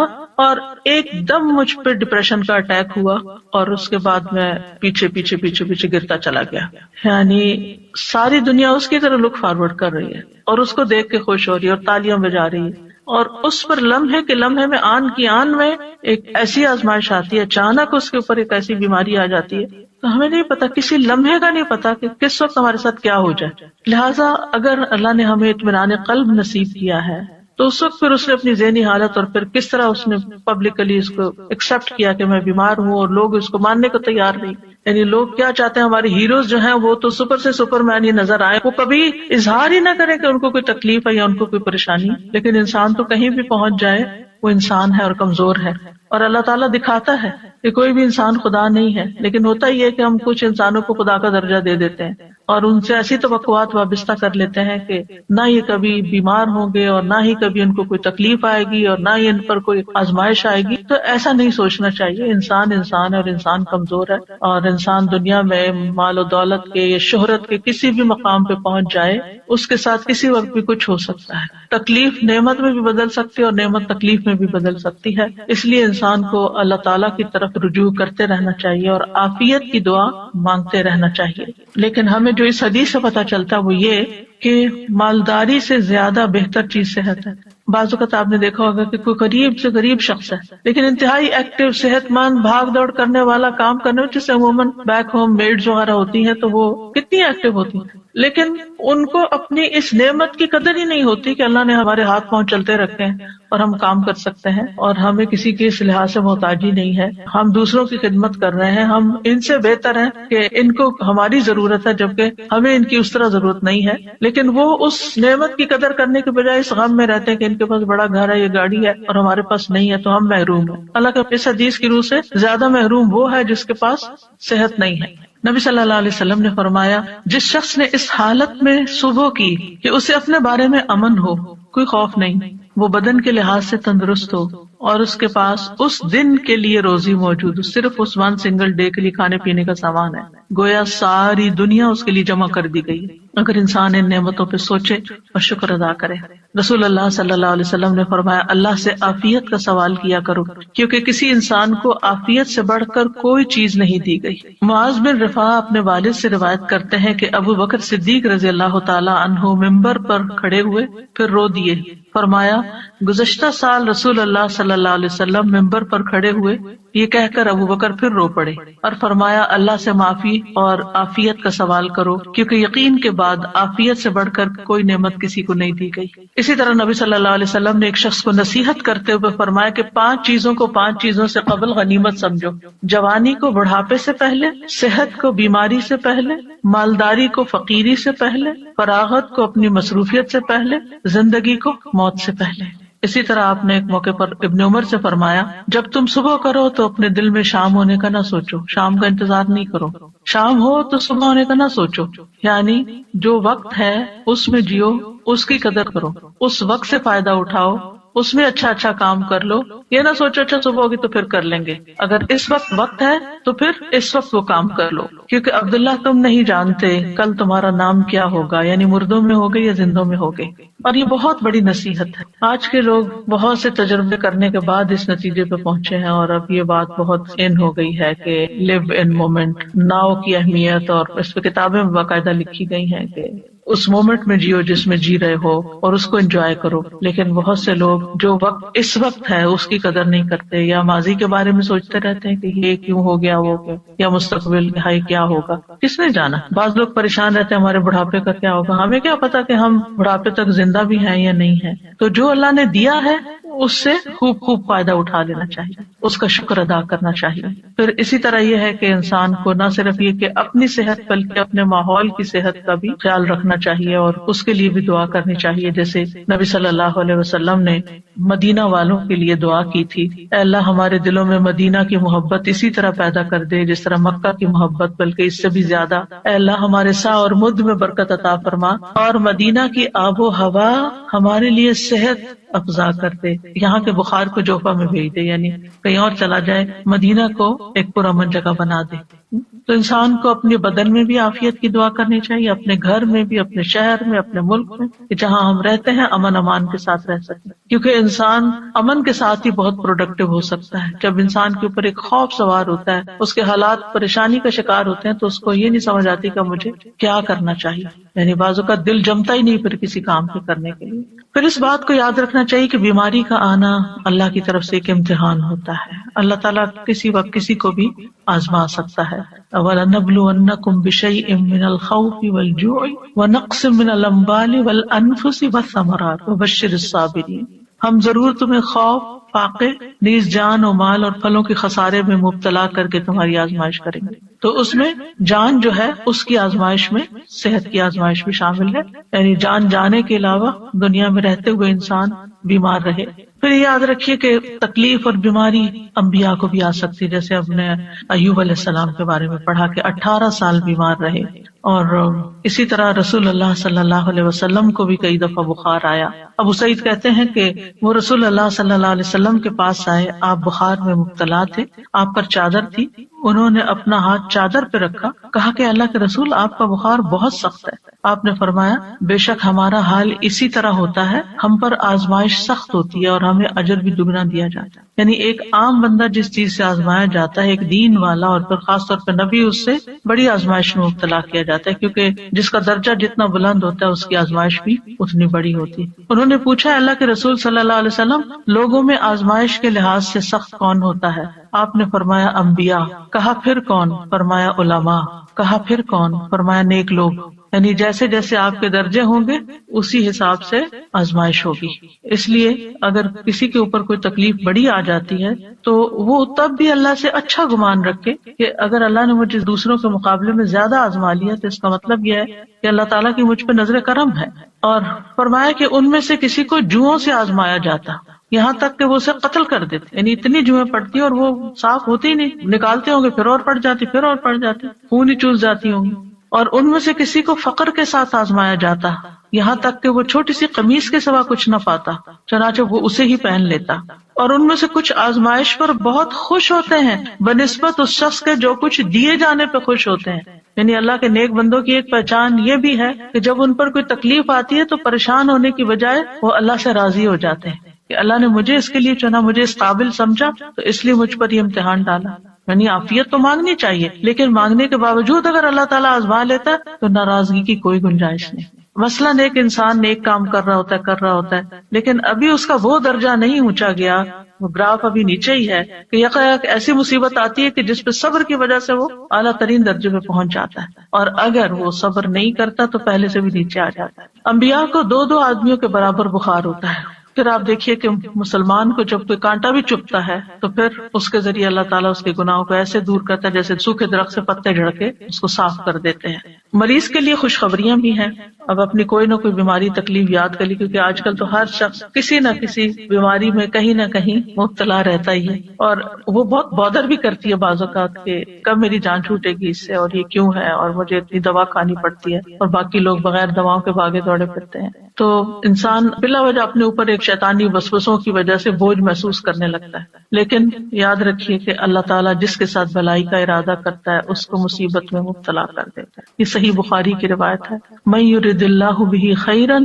اور ایک دم مجھ پہ ڈپریشن کا اٹیک ہوا اور اس کے بعد میں پیچھے پیچھے پیچھے پیچھے گرتا چلا گیا۔ یعنی ساری دنیا اس کی طرح لک فارورڈ کر رہی ہے اور اس کو دیکھ کے خوش ہو رہی ہے اور تالیاں بجا رہی ہے، اور اس پر لمحے کے لمحے میں، آن کی آن میں ایک ایسی آزمائش آتی ہے، اچانک اس کے اوپر ایک ایسی بیماری آ جاتی ہے تو ہمیں نہیں پتا، کسی لمحے کا نہیں پتا کہ کس وقت ہمارے ساتھ کیا ہو جائے۔ لہٰذا اگر اللہ نے ہمیں اطمینان قلب نصیب کیا ہے تو اس وقت پھر اس نے اپنی ذہنی حالت اور پھر کس طرح اس نے پبلکلی اس کو ایکسپٹ کیا کہ میں بیمار ہوں، اور لوگ اس کو ماننے کو تیار نہیں۔ یعنی لوگ کیا چاہتے ہیں، ہمارے ہیروز جو ہیں وہ تو سپر سے سپر مین ہی نظر آئے، وہ کبھی اظہار ہی نہ کرے کہ ان کو کوئی تکلیف ہے یا ان کو کوئی پریشانی، لیکن انسان تو کہیں بھی پہنچ جائے وہ انسان ہے اور کمزور ہے، اور اللہ تعالیٰ دکھاتا ہے کہ کوئی بھی انسان خدا نہیں ہے، لیکن ہوتا ہی ہے کہ ہم کچھ انسانوں کو خدا کا درجہ دے دیتے ہیں اور ان سے ایسی توقعات وابستہ کر لیتے ہیں کہ نہ یہ کبھی بیمار ہوں گے اور نہ ہی کبھی ان کو کوئی تکلیف آئے گی اور نہ ہی ان پر کوئی آزمائش آئے گی۔ تو ایسا نہیں سوچنا چاہیے، انسان انسان ہے اور انسان کمزور ہے، اور انسان دنیا میں مال و دولت کے یا شہرت کے کسی بھی مقام پہ پہنچ جائے اس کے ساتھ کسی وقت بھی کچھ ہو سکتا ہے، تکلیف نعمت میں بھی بدل سکتی ہے اور نعمت تکلیف میں بھی بدل سکتی ہے۔ اس لیے انسان کو اللہ تعالیٰ کی طرف رجوع کرتے رہنا چاہیے اور عافیت کی دعا مانگتے رہنا چاہیے۔ لیکن ہمیں جو اس حدیث سے پتہ چلتا وہ یہ کہ مالداری سے زیادہ بہتر چیز صحت ہے۔ بعض اوقات آپ نے دیکھا ہوگا کہ کوئی غریب سے غریب شخص ہے لیکن انتہائی ایکٹیو، صحت مند، بھاگ دوڑ کرنے والا، کام کرنے والا، جسے عموماً بیک ہوم میڈز وغیرہ ہوتی ہیں تو وہ کتنی ایکٹیو ہوتی ہیں، لیکن ان کو اپنی اس نعمت کی قدر ہی نہیں ہوتی کہ اللہ نے ہمارے ہاتھ پاؤں چلتے رکھے ہیں اور ہم کام کر سکتے ہیں اور ہمیں کسی کی اس لحاظ سے محتاجی نہیں ہے، ہم دوسروں کی خدمت کر رہے ہیں، ہم ان سے بہتر ہیں کہ ان کو ہماری ضرورت ہے جبکہ ہمیں ان کی اس طرح ضرورت نہیں ہے، لیکن وہ اس نعمت کی قدر کرنے کے بجائے اس غم میں رہتے ہیں کہ ان کے پاس بڑا گھر ہے، یہ گاڑی ہے اور ہمارے پاس نہیں ہے تو ہم محروم ہیں۔ اللہ کے اس حدیث کی روح سے زیادہ محروم وہ ہے جس کے پاس صحت نہیں ہے۔ نبی صلی اللہ علیہ وسلم نے فرمایا جس شخص نے اس حالت میں صبح کی کہ اسے اپنے بارے میں امن ہو، کوئی خوف نہیں، وہ بدن کے لحاظ سے تندرست ہو اور اس کے پاس اس دن کے لیے روزی موجود ہو، صرف اس ون سنگل ڈے کے لیے کھانے پینے کا سامان ہے، گویا ساری دنیا اس کے لیے جمع کر دی گئی ہے اگر انسان ان نعمتوں پہ سوچے اور شکر ادا کرے۔ رسول اللہ صلی اللہ علیہ وسلم نے فرمایا اللہ سے عافیت کا سوال کیا کرو کیونکہ کسی انسان کو عافیت سے بڑھ کر کوئی چیز نہیں دی گئی۔ معاذ بن رفاع اپنے والد سے روایت کرتے ہیں کہ ابو بکر صدیق رضی اللہ تعالی عنہ ممبر پر کھڑے ہوئے پھر رو دیے، فرمایا گزشتہ سال رسول اللہ صلی اللہ علیہ وسلم ممبر پر کھڑے ہوئے، یہ کہہ کر ابو بکر پھر رو پڑے اور فرمایا اللہ سے معافی اور عافیت کا سوال کرو کیونکہ یقین کے بعد عافیت سے بڑھ کر کوئی نعمت کسی کو نہیں دی گئی۔ اسی طرح نبی صلی اللہ علیہ وسلم نے ایک شخص کو نصیحت کرتے ہوئے فرمایا کہ 5 چیزوں کو 5 چیزوں سے قبل غنیمت سمجھو، جوانی کو بڑھاپے سے پہلے، صحت کو بیماری سے پہلے، مالداری کو فقیری سے پہلے، فراغت کو اپنی مصروفیت سے پہلے، زندگی کو موت سے پہلے۔ اسی طرح آپ نے ایک موقع پر ابن عمر سے فرمایا جب تم صبح کرو تو اپنے دل میں شام ہونے کا نہ سوچو، شام کا انتظار نہیں کرو، شام ہو تو صبح ہونے کا نہ سوچو، یعنی جو وقت ہے اس میں جیو، اس کی قدر کرو، اس وقت سے فائدہ اٹھاؤ، اس میں اچھا کام کر لو، یہ نہ سوچو اچھا صبح ہوگی تو پھر کر لیں گے، اگر اس وقت ہے تو پھر اس وقت وہ کام کر لو، کیونکہ عبداللہ تم نہیں جانتے کل تمہارا نام کیا ہوگا، یعنی مردوں میں ہوگے یا زندوں میں ہوگے۔ اور یہ بہت بڑی نصیحت ہے، آج کے لوگ بہت سے تجربے کرنے کے بعد اس نتیجے پہ پہنچے ہیں اور اب یہ بات بہت ان ہو گئی ہے کہ لیو ان مومنٹ، ناؤ کی اہمیت، اور اس پہ کتابیں باقاعدہ لکھی گئی ہیں کہ اس مومنٹ میں جیو جس میں جی رہے ہو اور اس کو انجوائے کرو. لیکن بہت سے لوگ جو وقت اس وقت ہے اس کی قدر نہیں کرتے، یا ماضی کے بارے میں سوچتے رہتے ہیں کہ یہ کیوں ہو گیا وہ کیا، یا مستقبل ہائی کیا ہوگا، کس نے جانا. بعض لوگ پریشان رہتے ہیں ہمارے بڑھاپے کا کیا ہوگا. ہمیں کیا پتا کہ ہم بڑھاپے تک زندہ بھی ہیں یا نہیں ہیں. تو جو اللہ نے دیا ہے اس سے خوب فائدہ اٹھا لینا چاہیے، اس کا شکر ادا کرنا چاہیے. پھر اسی طرح یہ ہے کہ انسان کو نہ صرف یہ کہ اپنی صحت بلکہ اپنے ماحول کی صحت کا بھی خیال رکھنا چاہیے اور اس کے لیے بھی دعا کرنی چاہیے. جیسے نبی صلی اللہ علیہ وسلم نے مدینہ والوں کے لیے دعا کی تھی، اے اللہ ہمارے دلوں میں مدینہ کی محبت اسی طرح پیدا کر دے جس طرح مکہ کی محبت، بلکہ اس سے بھی زیادہ. اے اللہ ہمارے سا اور مد میں برکت عطا فرما اور مدینہ کی آب و ہوا ہمارے لیے صحت افزا کر دے. یہاں کے بخار کو جوفا میں بھیج دے، یعنی کہیں اور چلا جائے، مدینہ کو ایک پرامن جگہ بنا دے. تو انسان کو اپنے بدن میں بھی عافیت کی دعا کرنی چاہیے، اپنے گھر میں بھی، اپنے شہر میں، اپنے ملک میں، کہ جہاں ہم رہتے ہیں امن امان کے ساتھ رہ سکیں. کیونکہ انسان امن کے ساتھ ہی بہت پروڈکٹیو ہو سکتا ہے. جب انسان کے اوپر ایک خوف سوار ہوتا ہے، اس کے حالات پریشانی کا شکار ہوتے ہیں، تو اس کو یہ نہیں سمجھ آتی کہ مجھے کیا کرنا چاہیے. یعنی بعضوں کا دل جمتا ہی نہیں پھر کسی کام کے کرنے کے لیے. پھر اس بات کو یاد رکھنا چاہیے کہ بیماری کا آنا اللہ کی طرف سے ایک امتحان ہوتا ہے. اللہ تعالیٰ کسی وقت کسی کو بھی آزما سکتا ہے. وَلَنَبْلُوَنَّكُمْ بِشَيْءٍ مِّنَ الْخَوْفِ وَالْجُوعِ وَنَقْصٍ مِّنَ الْأَمْوَالِ وَالْأَنفُسِ وَالثَّمَرَاتِ وَبَشِّرِ الصَّابِرِينَ. ہم ضرور تمہیں خوف، فاقے، نیز جان و مال اور پھلوں کے خسارے میں مبتلا کر کے تمہاری آزمائش کریں گے. تو اس میں جان جو ہے اس کی آزمائش میں صحت کی آزمائش بھی شامل ہے، یعنی جان جانے کے علاوہ دنیا میں رہتے ہوئے انسان بیمار رہے. پھر یاد رکھیے کہ تکلیف اور بیماری انبیاء کو بھی آ سکتی، جیسے ہم نے ایوب علیہ السلام کے بارے میں پڑھا کہ 18 سال بیمار رہے. اور اسی طرح رسول اللہ صلی اللہ علیہ وسلم کو بھی کئی دفعہ بخار آیا. ابو سعید کہتے ہیں کہ وہ رسول اللہ صلی اللہ علیہ وسلم کے پاس آئے، آپ بخار میں مبتلا تھے، آپ پر چادر تھی، انہوں نے اپنا ہاتھ چادر پہ رکھا، کہا کہ اللہ کے رسول آپ کا بخار بہت سخت ہے. آپ نے فرمایا بے شک ہمارا حال اسی طرح ہوتا ہے، ہم پر آزمائش سخت ہوتی ہے اور ہمیں اجر بھی دگنا دیا جاتا ہے. یعنی ایک عام بندہ جس چیز سے آزمایا جاتا ہے، ایک دین والا اور پھر خاص طور پہ نبی، اس سے بڑی آزمائش میں مبتلا کیا جاتا ہے، کیونکہ جس کا درجہ جتنا بلند ہوتا ہے اس کی آزمائش بھی اتنی بڑی ہوتی ہے. انہوں نے پوچھا اللہ کے رسول صلی اللہ علیہ وسلم لوگوں میں آزمائش کے لحاظ سے سخت کون ہوتا ہے؟ آپ نے فرمایا انبیاء. کہا پھر کون؟ فرمایا علماء. کہا پھر کون؟ فرمایا نیک لوگ. یعنی جیسے جیسے آپ کے درجے ہوں گے اسی حساب سے آزمائش ہوگی. اس لیے اگر کسی کے اوپر کوئی تکلیف بڑی آ جاتی ہے تو وہ تب بھی اللہ سے اچھا گمان رکھے کہ اگر اللہ نے مجھے دوسروں کے مقابلے میں زیادہ آزما لیا تو اس کا مطلب یہ ہے کہ اللہ تعالیٰ کی مجھ پہ نظر کرم ہے. اور فرمایا کہ ان میں سے کسی کو جوؤں سے آزمایا جاتا، یہاں تک کہ وہ اسے قتل کر دیتے. یعنی اتنی جوئیں پڑتی اور وہ صاف ہوتی ہی نہیں، نکالتے ہوں گے پھر اور پڑ جاتی، پھر اور پڑ جاتی، خون ہی چوس جاتی ہوں گی. اور ان میں سے کسی کو فقر کے ساتھ آزمایا جاتا، یہاں تک کہ وہ چھوٹی سی قمیص کے سوا کچھ نہ پاتا، چنانچہ وہ اسے ہی پہن لیتا. اور ان میں سے کچھ آزمائش پر بہت خوش ہوتے ہیں بنسبت اس شخص کے جو کچھ دیے جانے پہ خوش ہوتے ہیں. یعنی اللہ کے نیک بندوں کی ایک پہچان یہ بھی ہے کہ جب ان پر کوئی تکلیف آتی ہے تو پریشان ہونے کی بجائے وہ اللہ سے راضی ہو جاتے ہیں کہ اللہ نے مجھے اس کے لیے چنا، مجھے اس قابل سمجھا تو اس لیے مجھ پر یہ امتحان ڈالا. یعنی عافیت تو مانگنی چاہیے، لیکن مانگنے کے باوجود اگر اللہ تعالیٰ آزما لیتا ہے تو ناراضگی کی کوئی گنجائش نہیں. مثلاً ایک انسان نیک کام کر رہا ہوتا ہے لیکن ابھی اس کا وہ درجہ نہیں اونچا گیا، وہ گراف ابھی نیچے ہی ہے، کہ یکایک ایسی مصیبت آتی ہے کہ جس پہ صبر کی وجہ سے وہ اعلیٰ ترین درجے پہ پہنچ جاتا ہے، اور اگر وہ صبر نہیں کرتا تو پہلے سے بھی نیچے آ جاتا ہے. انبیاء کو 2 آدمیوں کے برابر بخار ہوتا ہے. پھر آپ دیکھیے کہ مسلمان کو جب کوئی کانٹا بھی چبھتا ہے تو پھر اس کے ذریعے اللہ تعالیٰ اس کے گناہوں کو ایسے دور کرتا ہے جیسے سوکھے درخت سے پتے جھڑ کے اس کو صاف کر دیتے ہیں. مریض کے لیے خوشخبریاں بھی ہیں. اب اپنی کوئی نہ کوئی بیماری تکلیف یاد کر لی، کیونکہ آج کل تو ہر شخص کسی نہ کسی بیماری میں کہیں نہ کہیں مبتلا رہتا ہی ہے، اور وہ بہت بودر بھی کرتی ہے بعض اوقات کہ کب میری جان چھوٹے گی اس سے، اور یہ کیوں ہے، اور مجھے اتنی دوا کھانی پڑتی ہے، اور باقی لوگ بغیر دواؤں کے بھاگے دوڑے پھرتے ہیں. تو انسان بلا وجہ اپنے اوپر ایک شیطانی وسوسوں کی وجہ سے بوجھ محسوس کرنے لگتا ہے. لیکن یاد رکھیے کہ اللہ تعالیٰ جس کے ساتھ بھلائی کا ارادہ کرتا ہے اس کو مصیبت میں مبتلا کر دیتا ہے. یہ صحیح بخاری کی روایت ہے. من یرد اللہ بہ خیرا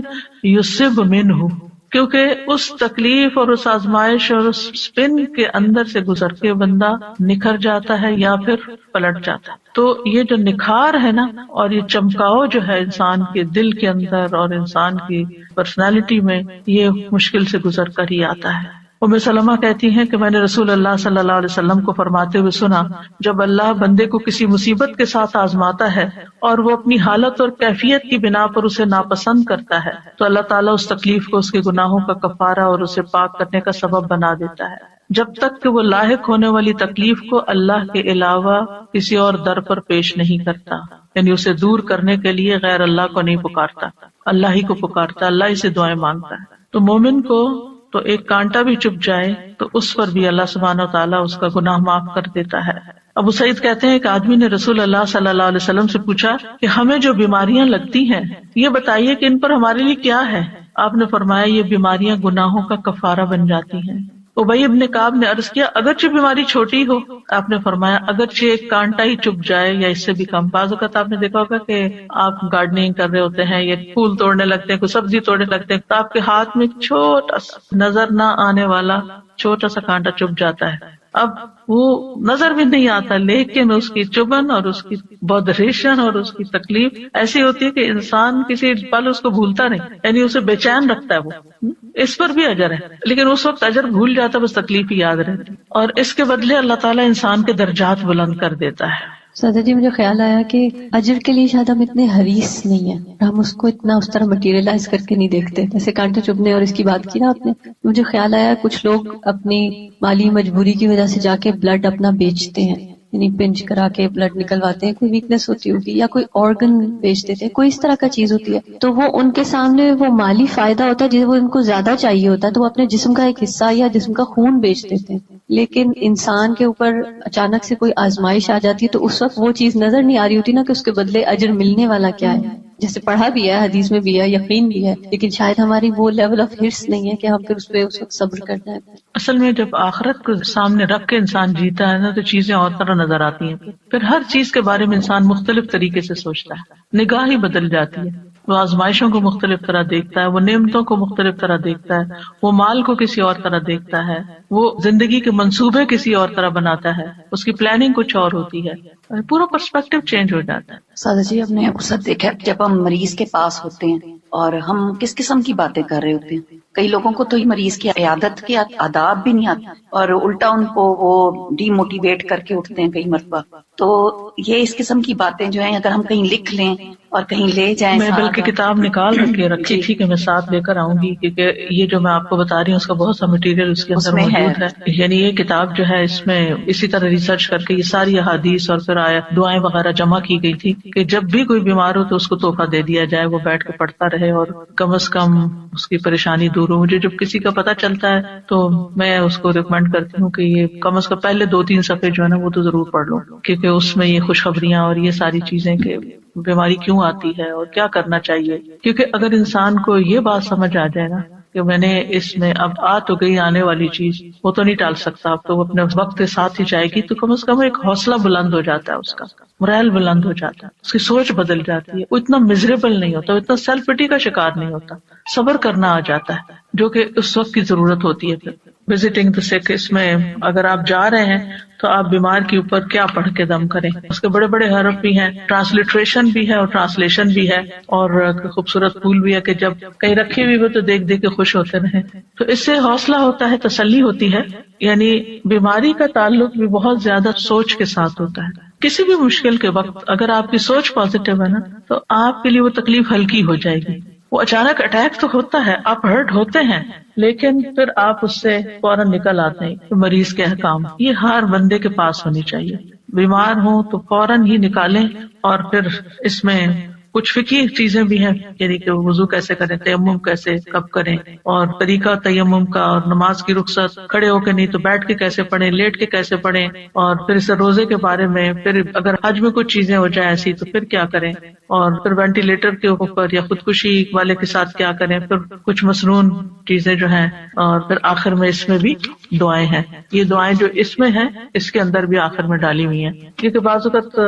یصب منہ. کیونکہ اس تکلیف اور اس آزمائش اور اس سپن کے اندر سے گزر کے بندہ نکھر جاتا ہے یا پھر پلٹ جاتا ہے. تو یہ جو نکھار ہے نا اور یہ چمکاؤ جو ہے انسان کے دل کے اندر اور انسان کی پرسنالٹی میں، یہ مشکل سے گزر کر ہی آتا ہے. ام سلمہ کہتی ہیں کہ میں نے رسول اللہ صلی اللہ علیہ وسلم کو فرماتے ہوئے سنا، جب اللہ بندے کو کسی مصیبت کے ساتھ آزماتا ہے اور وہ اپنی حالت اور کیفیت کی بنا پر اسے ناپسند کرتا ہے تو اللہ تعالیٰ اس تکلیف کو اس کے گناہوں کا کفارہ اور اسے پاک کرنے کا سبب بنا دیتا ہے، جب تک کہ وہ لاحق ہونے والی تکلیف کو اللہ کے علاوہ کسی اور در پر پیش نہیں کرتا، یعنی اسے دور کرنے کے لیے غیر اللہ کو نہیں پکارتا، اللہ ہی کو پکارتا، اللہ ہی سے دعائیں مانگتا ہے. تو مومن کو تو ایک کانٹا بھی چپ جائے تو اس پر بھی اللہ سبحانہ و تعالیٰ اس کا گناہ معاف کر دیتا ہے. ابو سعید کہتے ہیں کہ آدمی نے رسول اللہ صلی اللہ علیہ وسلم سے پوچھا کہ ہمیں جو بیماریاں لگتی ہیں یہ بتائیے کہ ان پر ہمارے لیے کیا ہے. آپ نے فرمایا یہ بیماریاں گناہوں کا کفارہ بن جاتی ہیں. ابی ابن کعب نے عرض کیا اگرچہ بیماری چھوٹی ہو، آپ نے فرمایا اگرچہ ایک کانٹا ہی چپ جائے یا اس سے بھی کم. بعض اوقات آپ نے دیکھا ہوگا کہ آپ گارڈننگ کر رہے ہوتے ہیں یا پھول توڑنے لگتے ہیں، کوئی سبزی توڑنے لگتے ہیں، تو آپ کے ہاتھ میں چھوٹا سا نظر نہ آنے والا چھوٹا سا کانٹا چپ جاتا ہے. اب وہ نظر بھی نہیں آتا لیکن اس کی چبھن اور اس کی بودریشن اور اس کی تکلیف ایسی ہوتی ہے کہ انسان کسی پل اس کو بھولتا نہیں، یعنی اسے بے چین رکھتا ہے. وہ اس پر بھی اجر ہے لیکن اس وقت اجر بھول جاتا ہے، بس تکلیف ہی یاد رہتی، اور اس کے بدلے اللہ تعالیٰ انسان کے درجات بلند کر دیتا ہے. سادہ جی مجھے خیال آیا کہ اجر کے لیے شاید ہم اتنے حریص نہیں ہیں، ہم اس کو اتنا اس طرح مٹیریلائز کر کے نہیں دیکھتے. جیسے کانٹے چبھنے اور اس کی بات کی نا آپ نے، مجھے خیال آیا کچھ لوگ اپنی مالی مجبوری کی وجہ سے جا کے بلڈ اپنا بیچتے ہیں، یعنی پنچ کرا کے بلڈ نکلواتے ہیں، کوئی ویکنس ہوتی ہوگی یا کوئی آرگن بیچ دیتے ہیں، کوئی اس طرح کا چیز ہوتی ہے. تو وہ ان کے سامنے وہ مالی فائدہ ہوتا ہے جسے وہ ان کو زیادہ چاہیے ہوتا ہے، تو وہ اپنے جسم کا ایک حصہ یا جسم کا خون بیچ دیتے ہیں. لیکن انسان کے اوپر اچانک سے کوئی آزمائش آ جاتی ہے تو اس وقت وہ چیز نظر نہیں آ رہی ہوتی نا کہ اس کے بدلے اجر ملنے والا کیا ہے. جیسے پڑھا بھی ہے، حدیث میں بھی ہے، یقین بھی ہے، لیکن شاید ہماری وہ لیول آف ہرس نہیں ہے کہ ہم پھر اس پہ اس وقت صبر کر جائیں. اصل میں جب آخرت کو سامنے رکھ کے انسان جیتا ہے نا تو چیزیں اور طرح نظر آتی ہیں، پھر ہر چیز کے بارے میں انسان مختلف طریقے سے سوچتا ہے، نگاہ ہی بدل جاتی ہے. وہ آزمائشوں کو مختلف طرح دیکھتا ہے، وہ نعمتوں کو مختلف طرح دیکھتا ہے، وہ مال کو کسی اور طرح دیکھتا ہے، وہ زندگی کے منصوبے کسی اور طرح بناتا ہے، اس کی پلاننگ کچھ اور ہوتی ہے، پورا پرسپیکٹو چینج ہو جاتا ہے. سادہ جی ہم نے اکثر دیکھا جب ہم مریض کے پاس ہوتے ہیں اور ہم کس قسم کی باتیں کر رہے ہوتے ہیں. کئی لوگوں کو تو مریض کی عیادت کے آداب بھی نہیں آتے اور الٹا ان کو وہ ڈی موٹیویٹ کر کے اٹھتے ہیں کئی مرتبہ. تو یہ اس قسم کی باتیں جو ہیں اگر ہم کہیں لکھ لیں اور کہیں لے جائیں. میں بلکہ کتاب نکال رکھی تھی کہ میں ساتھ لے کر آؤں گی، کیونکہ یہ جو میں آپ کو بتا رہی ہوں اس کا بہت سا مٹیریل اس کے اندر موجود ہے. یعنی یہ کتاب جو ہے اس میں اسی طرح ریسرچ کر کے یہ ساری احادیث اور پھر آیات دعائیں وغیرہ جمع کی گئی تھی کہ جب بھی کوئی بیمار ہو تو اس کو تحفہ دے دیا جائے، وہ بیٹھ کے پڑھتا رہے اور کم از کم اس کی پریشانی دور ہو. مجھے جب کسی کا پتہ چلتا ہے تو میں اس کو ریکمینڈ کرتی ہوں کہ یہ کم از کم پہلے 2-3 صفحے جو ہے نا وہ تو ضرور پڑھ لو، کیونکہ اس میں یہ خوشخبریاں اور یہ ساری چیزیں کہ بیماری کیوں آتی ہے اور کیا کرنا چاہیے. کیونکہ اگر انسان کو یہ بات سمجھ آ جائے نا کہ میں نے اس میں اب آ تو گئی آنے والی چیز، وہ تو نہیں ٹال سکتا، اب تو وہ اپنے وقت کے ساتھ ہی جائے گی، تو کم از کم ایک حوصلہ بلند ہو جاتا ہے، اس کا morale بلند ہو جاتا ہے، اس کی سوچ بدل جاتی ہے، وہ اتنا مزریبل نہیں ہوتا، وہ اتنا سیلف پٹی کا شکار نہیں ہوتا، صبر کرنا آ جاتا ہے جو کہ اس وقت کی ضرورت ہوتی ہے. پھر وزٹنگ دا سک، اس میں اگر آپ جا رہے ہیں تو آپ بیمار کے اوپر کیا پڑھ کے دم کریں. اس کے بڑے بڑے حرف بھی ہیں، ٹرانسلیٹریشن بھی ہے اور ٹرانسلیشن بھی ہے، اور خوبصورت پھول بھی ہے کہ جب کہیں رکھی ہوئی ہو تو دیکھ دیکھ کے خوش ہوتے رہیں. تو اس سے حوصلہ ہوتا ہے، تسلی ہوتی ہے. یعنی بیماری کا تعلق بھی بہت زیادہ سوچ کے ساتھ ہوتا ہے. کسی بھی مشکل کے وقت اگر آپ کی سوچ پازیٹیو ہے نا تو آپ کے لیے وہ تکلیف ہلکی ہو جائے گی. وہ اچانک اٹیک تو ہوتا ہے، آپ ہرٹ ہوتے ہیں، لیکن پھر آپ اس سے فوراً نکل آتے ہیں. مریض کے احکام یہ ہر بندے کے پاس ہونی چاہیے. بیمار ہوں تو فوراً ہی نکالیں. اور پھر اس میں کچھ فقہی چیزیں بھی ہیں، یعنی کہ وضو کیسے کریں، تیمم کیسے کب کریں، اور طریقہ تیمم کا، اور نماز کی رخصت کھڑے ہو کے نہیں تو بیٹھ کے کیسے پڑھیں، لیٹ کے کیسے پڑھیں، اور پھر اس روزے کے بارے میں، پھر اگر حج میں کچھ چیزیں ہو جائیں ایسی تو پھر کیا کریں، اور پھر وینٹیلیٹر کے اوپر یا خودکشی والے کے ساتھ کیا کریں، پھر کچھ مسنون چیزیں جو ہیں، اور پھر آخر میں اس میں بھی دعائیں ہیں. یہ دعائیں جو اس میں ہیں اس کے اندر بھی آخر میں ڈالی ہوئی ہیں، کیونکہ بعض اوقات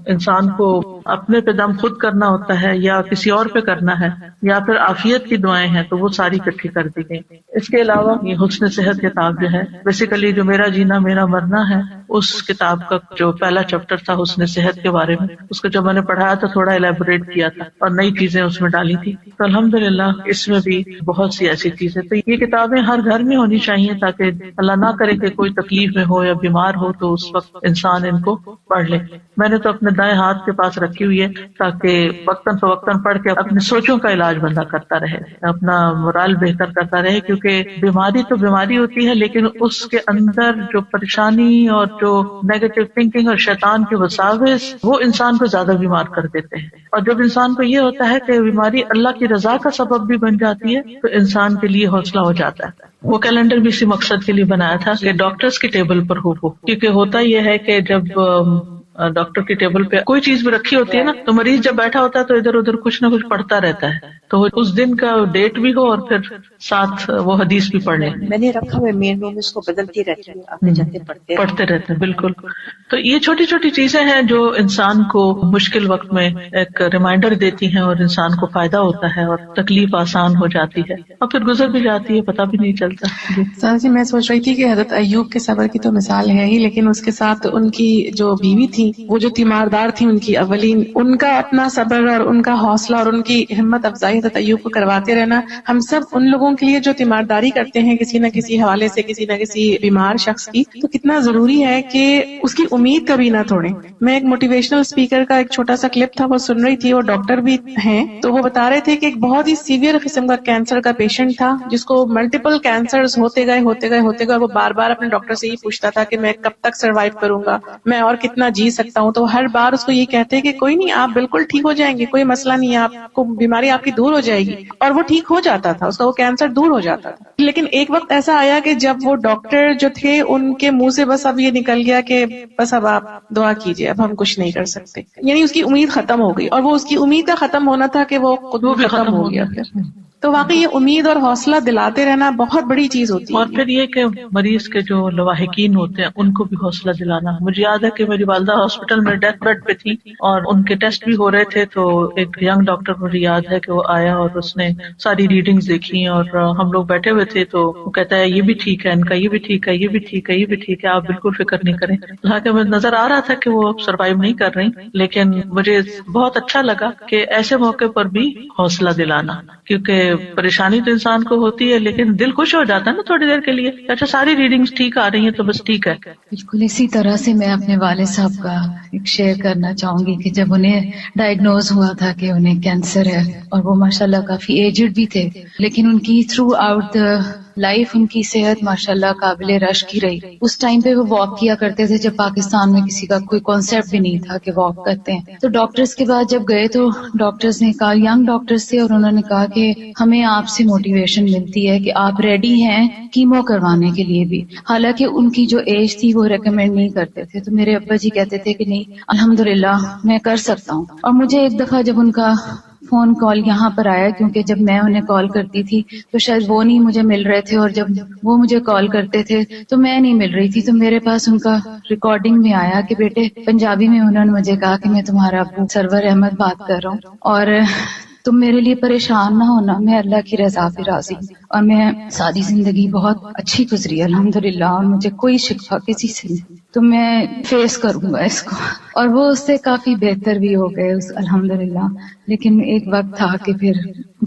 انسان کو اپنے پہ دم خود کرنا ہوتا ہے یا کسی اور پہ کرنا ہے یا پھر عافیت کی دعائیں ہیں تو وہ ساری اکٹھی کر دی گئی. اس کے علاوہ یہ حسن صحت کتاب جو ہے بیسیکلی جو میرا جینا میرا مرنا ہے اس کتاب کا جو پہلا چیپٹر تھا حسن صحت کے بارے میں, اس کو جب میں نے پڑھایا تو تھوڑا الیبوریٹ کیا تھا اور نئی چیزیں اس میں ڈالی تھی. تو الحمدللہ اس میں بھی بہت سی ایسی چیزیں. تو یہ کتابیں ہر گھر میں ہونی چاہیے تاکہ اللہ نہ کرے کہ کوئی تکلیف میں ہو یا بیمار ہو تو اس وقت انسان ان کو پڑھ لے. میں نے تو اپنے دائیں ہاتھ کے پاس رکھی ہوئی ہے تاکہ وقتاً فوقتاً پڑھ کے اپنی سوچوں کا علاج بندہ کرتا رہے, اپنا مورال بہتر کرتا رہے, کیونکہ بیماری تو بیماری ہوتی ہے لیکن اس کے اندر جو پریشانی اور جو نیگیٹو تھنکنگ اور شیطان کے وساوس وہ انسان کو زیادہ بیمار کر دیتے ہیں. اور جب انسان کو یہ ہوتا ہے کہ بیماری اللہ کی رضا کا سبب بھی بن جاتی ہے تو انسان کے لیے حوصلہ ہو جاتا ہے. وہ کیلنڈر بھی اسی مقصد کے لیے بنایا تھا کہ ڈاکٹرز کی ٹیبل پر ہو, کیونکہ ہوتا یہ ہے کہ جب ڈاکٹر کی ٹیبل پہ کوئی چیز بھی رکھی ہوتی ہے نا تو مریض جب بیٹھا ہوتا ہے تو ادھر ادھر کچھ نہ کچھ پڑھتا رہتا ہے, تو اس دن کا ڈیٹ بھی ہو اور پھر ساتھ وہ حدیث بھی پڑھ لیں. میں نے رکھا ہوا مین روم, اس کو بدلتی رہتی ہوں, آتے جاتے پڑھتے رہتے ہیں. بالکل. تو یہ چھوٹی چھوٹی چیزیں ہیں جو انسان کو مشکل وقت میں ایک ریمائنڈر دیتی ہیں اور انسان کو فائدہ ہوتا ہے اور تکلیف آسان ہو جاتی ہے اور پھر گزر بھی جاتی ہے, پتہ بھی نہیں چلتا. جی میں سوچ رہی تھی کہ حضرت ایوب کے صبر کی تو مثال ہے ہی, لیکن اس کے ساتھ ان کی جو بیوی تھی وہ جو تیماردار تھی, ان کی اولین, ان کا اپنا صبر اور ان کا حوصلہ اور ان کی ہمت افزائی حضرت ایوب کو کرواتے رہنا. ہم سب ان لوگوں کے لیے جو تیمارداری کرتے ہیں کسی نہ کسی حوالے سے کسی نہ کسی بیمار شخص کی, تو کتنا ضروری ہے کہ اس کی امید کبھی نہ توڑیں. میں ایک موٹیویشنل اسپیکر کا ایک چھوٹا سا کلپ تھا وہ سن رہی تھی, وہ ڈاکٹر بھی ہیں, تو وہ بتا رہے تھے کہ ایک بہت ہی سیویئر قسم کا کینسر کا پیشنٹ تھا جس کو ملٹیپل کینسرز ہوتے گئے اور وہ بار بار اپنے ڈاکٹر سے یہ پوچھتا تھا کہ میں کب تک سروائیو کروں گا, میں اور کتنا جی سکتا ہوں. تو ہر بار اس کو یہ کہتے کہ کوئی نہیں, آپ بالکل ٹھیک ہو جائیں گے, کوئی مسئلہ نہیں ہے, آپ کو بیماری آپ کی دور ہو جائے گی. اور وہ ٹھیک ہو جاتا تھا, اس کا وہ کینسر دور ہو جاتا تھا. لیکن ایک وقت ایسا آیا کہ جب وہ ڈاکٹر جو تھے ان کے منہ سے بس اب یہ نکل گیا کہ بس اب آپ دعا کیجئے, اب ہم کچھ نہیں کر سکتے. یعنی اس کی امید ختم ہو گئی, اور وہ اس کی امید کا ختم ہونا تھا کہ وہ خود بھی ختم ہو گیا. تو واقعی یہ امید اور حوصلہ دلاتے رہنا بہت بڑی چیز ہوتی ہے. اور پھر یہ کہ مریض کے جو لواحقین ہوتے ہیں ان کو بھی حوصلہ دلانا. مجھے یاد ہے کہ میری والدہ ہاسپٹل میں ڈیتھ بیڈ پہ تھی اور ان کے ٹیسٹ بھی ہو رہے تھے, تو ایک ینگ ڈاکٹر مجھے یاد ہے کہ وہ آیا اور اس نے ساری ریڈنگز دیکھی اور ہم لوگ بیٹھے ہوئے تھے, تو وہ کہتا ہے یہ بھی ٹھیک ہے, ان کا یہ بھی ٹھیک ہے, یہ بھی ٹھیک ہے, یہ بھی ٹھیک ہے, آپ بالکل فکر نہیں کریں. حالانکہ مجھے نظر آ رہا تھا کہ وہ سروائیو نہیں کر رہی, لیکن مجھے بہت اچھا لگا کہ ایسے موقع پر بھی حوصلہ دلانا, کیونکہ پریشانی تو انسان کو ہوتی ہے لیکن دل خوش ہو جاتا ہے نا تھوڑی دیر کے لیے, اچھا ساری ریڈنگز ٹھیک آ رہی ہیں تو بس ٹھیک ہے. بالکل اسی طرح سے میں اپنے والد صاحب کا ایک شیئر کرنا چاہوں گی کہ جب انہیں ڈائگنوز ہوا تھا کہ انہیں کینسر ہے, اور وہ ماشاءاللہ کافی ایجڈ بھی تھے, لیکن ان کی تھرو آؤٹ لائف ان کی صحت ماشاءاللہ قابل رشک کی رہی. اس ٹائم پہ وہ واک کیا کرتے تھے جب پاکستان میں کسی کا کوئی کانسیپٹ بھی نہیں تھا کہ واک کرتے ہیں. تو ڈاکٹرز کے بعد جب گئے تو ڈاکٹرز نے کہا, ینگ ڈاکٹرز تھے, اور انہوں نے کہا کہ ہمیں آپ سے موٹیویشن ملتی ہے کہ آپ ریڈی ہیں کیمو کروانے کے لیے بھی. حالانکہ ان کی جو ایج تھی وہ ریکمینڈ نہیں کرتے تھے. تو میرے ابا جی کہتے تھے کہ نہیں الحمدللہ میں کر سکتا ہوں. اور مجھے ایک دفعہ جب ان کا فون کال یہاں پر آیا, کیونکہ جب میں انہیں کال کرتی تھی تو شاید وہ نہیں مجھے مل رہے تھے, اور جب وہ مجھے کال کرتے تھے تو میں نہیں مل رہی تھی, تو میرے پاس ان کا ریکارڈنگ میں آیا کہ بیٹے پنجابی میں انہوں نے مجھے کہا کہ میں تمہارا ابو سرور احمد بات کر رہا ہوں, اور تم میرے لیے پریشان نہ ہونا, میں اللہ کی رضا پہ راضی ہوں, اور میں ساری زندگی بہت اچھی گزری الحمدللہ, اور مجھے کوئی شکوہ کسی سے نہیں, تو میں فیس کروں گا اس کو. اور وہ اس سے کافی بہتر بھی ہو گئے الحمدللہ. لیکن ایک وقت تھا کہ پھر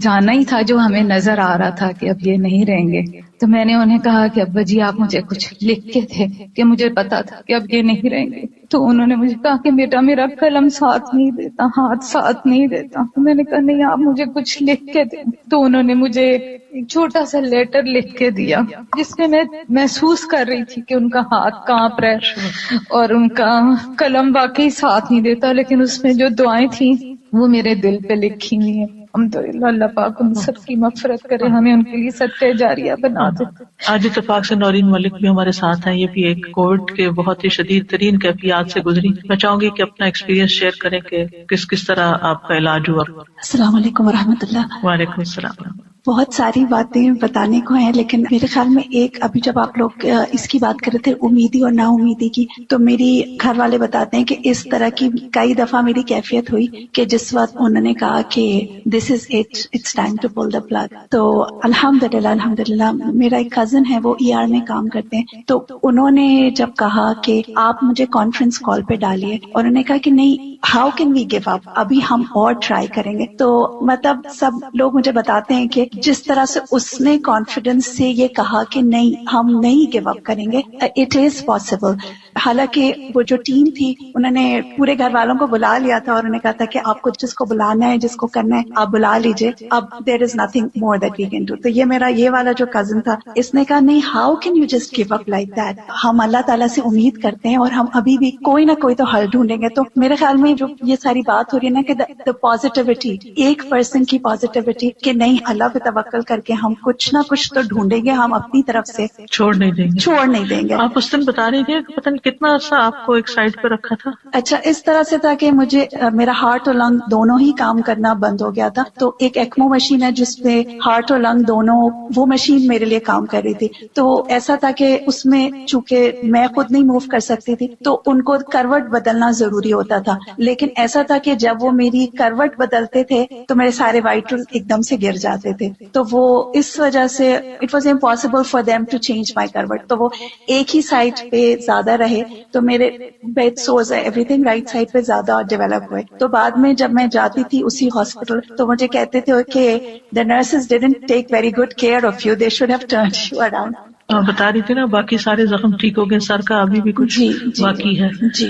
جانا ہی تھا جو ہمیں نظر آ رہا تھا کہ اب یہ نہیں رہیں گے. تو میں نے انہیں کہا کہ ابا جی آپ مجھے کچھ لکھ کے تھے کہ مجھے پتا تھا کہ اب یہ نہیں رہیں گے. تو انہوں نے مجھے کہا کہ بیٹا میرا قلم ساتھ نہیں دیتا, ہاتھ ساتھ نہیں دیتا. تو میں نے کہا نہیں آپ مجھے کچھ لکھ کے دیں. تو انہوں نے مجھے ایک چھوٹا سا لیٹر لکھ کے دیا جس میں میں محسوس کر رہی تھی کہ ان کا ہاتھ کانپ رہا ہے اور ان کا قلم واقعی ساتھ نہیں دیتا, لیکن اس میں جو دعائیں تھیں وہ میرے دل پہ لکھی ہوئی ہیں. الحمدللہ اللہ پاک ان سب کی مغفرت کرے, ہمیں ان کے لیے صدقہ جاریہ بنا دے. آج اتفاق سے نورین ملک بھی ہمارے ساتھ ہیں, یہ بھی ایک کووڈ کے بہت ہی شدید ترین کیفیات سے گزری. میں چاہوں گی کہ اپنا ایکسپیرینس شیئر کریں کہ کس طرح آپ کا علاج ہوا. السلام علیکم ورحمۃ اللہ. وعلیکم السلام. بہت ساری باتیں بتانے کو ہیں، لیکن میرے خیال میں ایک، ابھی جب آپ لوگ اس کی بات کر رہے تھے امیدی اور نا امیدی کی، تو میری گھر والے بتاتے ہیں کہ اس طرح کی کئی دفعہ میری کیفیت ہوئی کہ جس وقت انہوں نے کہا کہ this is it, it's time to pull the plug. تو الحمدللہ میرا ایک کزن ہے، وہ ER میں کام کرتے ہیں، تو انہوں نے جب کہا کہ آپ مجھے کانفرنس کال پہ ڈالیے، اور انہوں نے کہا کہ نہیں، how can we give up, ابھی ہم اور ٹرائی کریں گے. تو مطلب سب لوگ مجھے بتاتے ہیں کہ جس طرح سے اس نے کانفیڈنس سے یہ کہا کہ نہیں، ہم نہیں گیو اپ کریں گے، اٹ از پاسبل. حالانکہ وہ جو ٹیم تھی انہوں نے پورے گھر والوں کو بلا لیا تھا، اور انہوں نے کہا تھا کہ آپ کو جس کو بلانا ہے، جس کو کرنا ہے، آپ بلا لیجئے، اب there is nothing more that we can do. تو یہ میرا یہ والا جو کزن تھا، اس نے کہا نہیں، how can you just give up like that. ہم اللہ تعالیٰ سے امید کرتے ہیں اور ہم ابھی بھی کوئی نہ کوئی تو حل ڈھونڈیں گے. تو میرے خیال میں جو یہ ساری بات ہو رہی ہے نا کہ دا پازیٹیوٹی، ایک پرسن کی پازیٹیوٹی کہ نہیں، اللہ پہ توکل کر کے ہم کچھ نہ کچھ تو ڈھونڈیں گے، ہم اپنی طرف سے چھوڑ نہیں دیں گے. آپ اس دن بتا رہی تھی کہ پتہ نہیں کتنا عرصہ آپ کو ایک سائڈ پہ رکھا تھا. اچھا، اس طرح سے تھا کہ مجھے میرا ہارٹ اور لنگ دونوں ہی کام کرنا بند ہو گیا تھا. تو ایک ایکمو مشین ہے جس پہ ہارٹ اور لنگ دونوں، وہ مشین میرے لیے کام کر رہی تھی. تو ایسا تھا کہ اس میں چونکہ میں خود نہیں موو کر سکتی تھی تو ان کو کروٹ بدلنا ضروری ہوتا تھا. لیکن ایسا تھا کہ جب وہ میری کروٹ بدلتے تھے تو میرے سارے وائٹل ایک دم سے گر جاتے تھے. تو وہ اس وجہ سے it was impossible for them to change my کروٹ. تو وہ ایک ہی سائڈ پہ زیادہ رہے، تو میرے bed sores everything right side پہ زیادہ ڈیولپ ہوئے. تو بعد میں جب میں جاتی تھی اسی ہاسپٹل تو مجھے کہتے تھے کہ the nurses didn't take very good care of you, they should have turned you around. بتا رہی تھی نا باقی سارے زخم ٹھیک ہو گئے، سر کا ابھی بھی کچھ باقی ہے. جی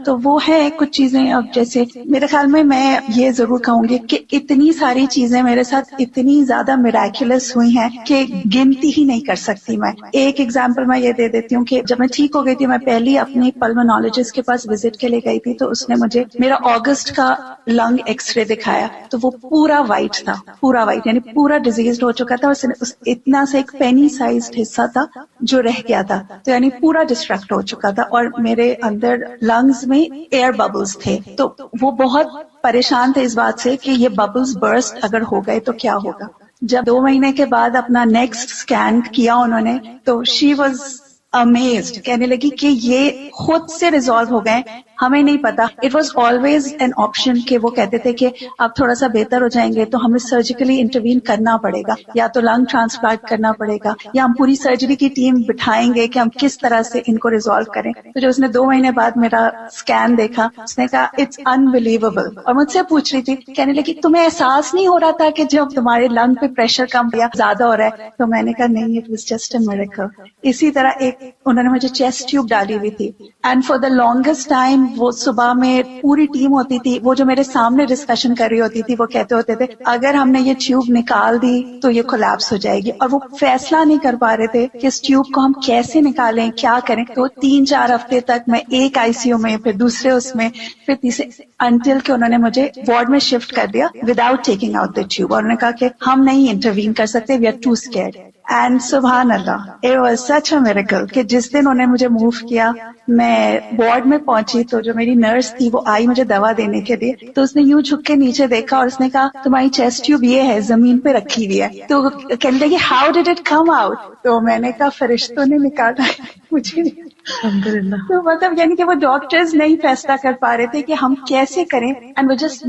تو وہ ہے کچھ چیزیں. اب جیسے میرے خیال میں یہ ضرور کہوں گی کہ اتنی ساری چیزیں میرے ساتھ اتنی زیادہ میراکولس ہوئی ہیں کہ گنتی ہی نہیں کر سکتی میں. ایک ایگزامپل میں یہ دے دیتی ہوں کہ جب میں ٹھیک ہو گئی تھی، میں پہلی اپنی پلمونالوجسٹ کے پاس وزٹ کے لیے گئی تھی، تو اس نے مجھے میرا اگست کا لنگ ایکس رے دکھایا تو وہ پورا وائٹ تھا، پورا وائٹ، یعنی پورا ڈیزیزڈ ہو چکا تھا. اور اتنا سے ایک پینی سائزڈ حصہ تھا جو رہ گیا تھا، تو یعنی پورا ڈسٹریکٹ ہو چکا تھا. اور میرے اندر لنگز میں ایئر ببلز تھے. تو وہ بہت پریشان تھے اس بات سے کہ یہ ببلز برسٹ اگر ہو گئے تو کیا ہوگا. جب 2 مہینے کے بعد اپنا نیکسٹ اسکین کیا انہوں نے تو شی واز امیزڈ، کہنے لگی کہ یہ خود سے ریزالو ہو گئے، ہمیں نہیں پتا. It was always an option کہ وہ کہتے تھے کہ آپ تھوڑا سا بہتر ہو جائیں گے تو ہمیں سرجیکلی انٹروین کرنا پڑے گا، یا تو لنگ ٹرانسپلانٹ کرنا پڑے گا، یا ہم پوری سرجری کی ٹیم بٹھائیں گے کہ ہم کس طرح سے ان کو ریزالو کریں. تو جو اس نے 2 مہینے بعد میرا اسکین دیکھا، اس نے کہا اٹس انبلیویبل، اور مجھ سے پوچھ رہی تھی، کہنے لگی تمہیں احساس نہیں ہو رہا تھا کہ جب تمہارے لنگ پہ پریشر کم یا زیادہ ہو رہا ہے؟ تو میں نے کہا نہیں، it was just a miracle. اسی طرح ایک انہوں نے مجھے چیسٹ ٹیوب ڈالی ہوئی تھی، and for the longest time وہ صبح میں پوری ٹیم ہوتی تھی، وہ جو میرے سامنے ڈسکشن کر رہی ہوتی تھی، وہ کہتے ہوتے تھے اگر ہم نے یہ ٹیوب نکال دی تو یہ کولیپس ہو جائے گی. اور وہ فیصلہ نہیں کر پا رہے تھے کہ اس ٹیوب کو ہم کیسے نکالیں، کیا کریں. تو 3-4 ہفتے تک میں ایک ICU میں، پھر دوسرے اس میں، پھر تیسرے، انٹل کہ انہوں نے مجھے وارڈ میں شفٹ کر دیا without taking out the tube. اور انہوں نے کہا کہ ہم نہیں انٹروین کر سکتے، we are too scared. And سبحان اللہ، it was such a miracle کہ جس دن انہوں نے مجھے موو کیا، میں وارڈ میں پہنچی تو جو میری نرس تھی وہ آئی مجھے دوا دینے کے لیے. تو اس نے یوں جھک کے نیچے دیکھا اور اس نے کہا تمہاری چیسٹ ٹیوب یہ ہے، زمین پہ رکھی ہوئی ہے. تو کہنے لگی how did it come out? تو میں نے کہا فرشتوں نے نکالا مجھے. تو مطلب یعنی کہ وہ ڈاکٹرز نہیں فیصلہ کر پا رہے تھے کہ ہم کیسے کریں. اینڈ وہ جسٹ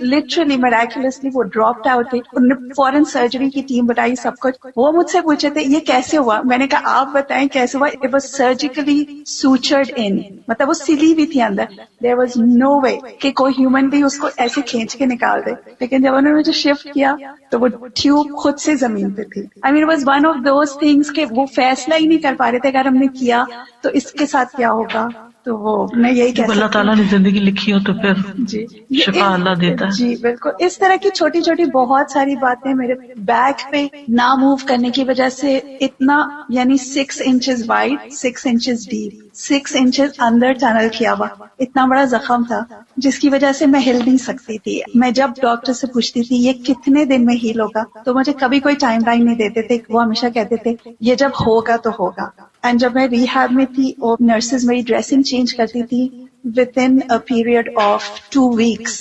لٹرلی میراکولسلی وہ ڈراپڈ آؤٹ. انہوں نے فوراً سرجری کی ٹیم بتائی سب کچھ. وہ مجھ سے پوچھے تھے یہ کیسے ہوا؟ میں نے کہا آپ بتائیں کیسے ہوا. اٹ واز سرجیکلی سوچرڈ ان، مطلب وہ سلی ہوئی تھی اندر. دیر واز نو وے کہ کوئی ہیومن بھی اس کو ایسے کھینچ کے نکال دے. لیکن جب انہوں نے مجھے شفٹ کیا تو وہ ٹیوب خود سے زمین پہ تھی. I mean was one of those things کہ وہ فیصلہ ہی نہیں کر پا رہے تھے اگر ہم نے کیا تو اس کے ساتھ کیا ہوگا. تو وہ میں یہی کہہ سکتی ہوں، اللہ تعالیٰ نے زندگی لکھی ہو تو پھر جی شفا اللہ دیتا ہے. جی بالکل. اس طرح کی چھوٹی چھوٹی بہت ساری باتیں میرے بیک پہ نہ موو کرنے کی وجہ سے اتنا، یعنی 6 inches wide, 6 inches deep, 6 inches اندر ٹنل کیا ہوا اتنا بڑا زخم تھا جس کی وجہ سے میں ہل نہیں سکتی تھی. میں جب ڈاکٹر سے پوچھتی تھی یہ کتنے دن میں ہیل ہوگا تو مجھے کبھی کوئی ٹائم لائن نہیں دیتے تھے. وہ ہمیشہ کہتے تھے یہ جب ہوگا تو ہوگا. اینڈ جب میں ریہیب میں تھی وہ نرسز میری ڈریسنگ چینج کرتی تھی with in a period of 2 ویکس.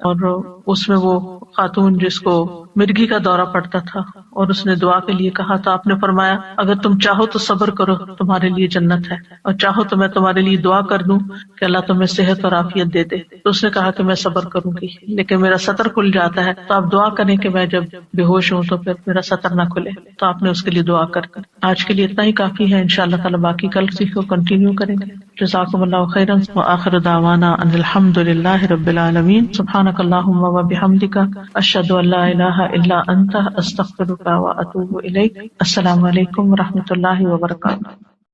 اور اس میں وہ خاتون جس کو مرگی کا دورہ پڑتا تھا اور اس نے دعا کے لیے کہا تو آپ نے فرمایا اگر تم چاہو تو صبر کرو تمہارے لیے جنت ہے، اور چاہو تو میں تمہارے لیے دعا کر دوں کہ اللہ تمہیں صحت اور عافیت دے دے. تو اس نے کہا کہ میں صبر کروں گی لیکن میرا سطر کھل جاتا ہے، تو آپ دعا کریں کہ میں جب بے ہوش ہوں تو پھر میرا سطر نہ کھلے. تو آپ نے اس کے لیے دعا کر. آج کے لیے اتنا ہی کافی ہے، انشاءاللہ تعالی باقی کل سے کنٹینیو کریں گے. جزاکم اللہ خیرا وآخر دعوانا ان الحمد للہ رب العالمین. سبحانک اللہم وبحمدک اشہد ان لا الہ الا انت استغفرک واتوب الیک. السلام علیکم ورحمۃ اللہ وبرکاتہ.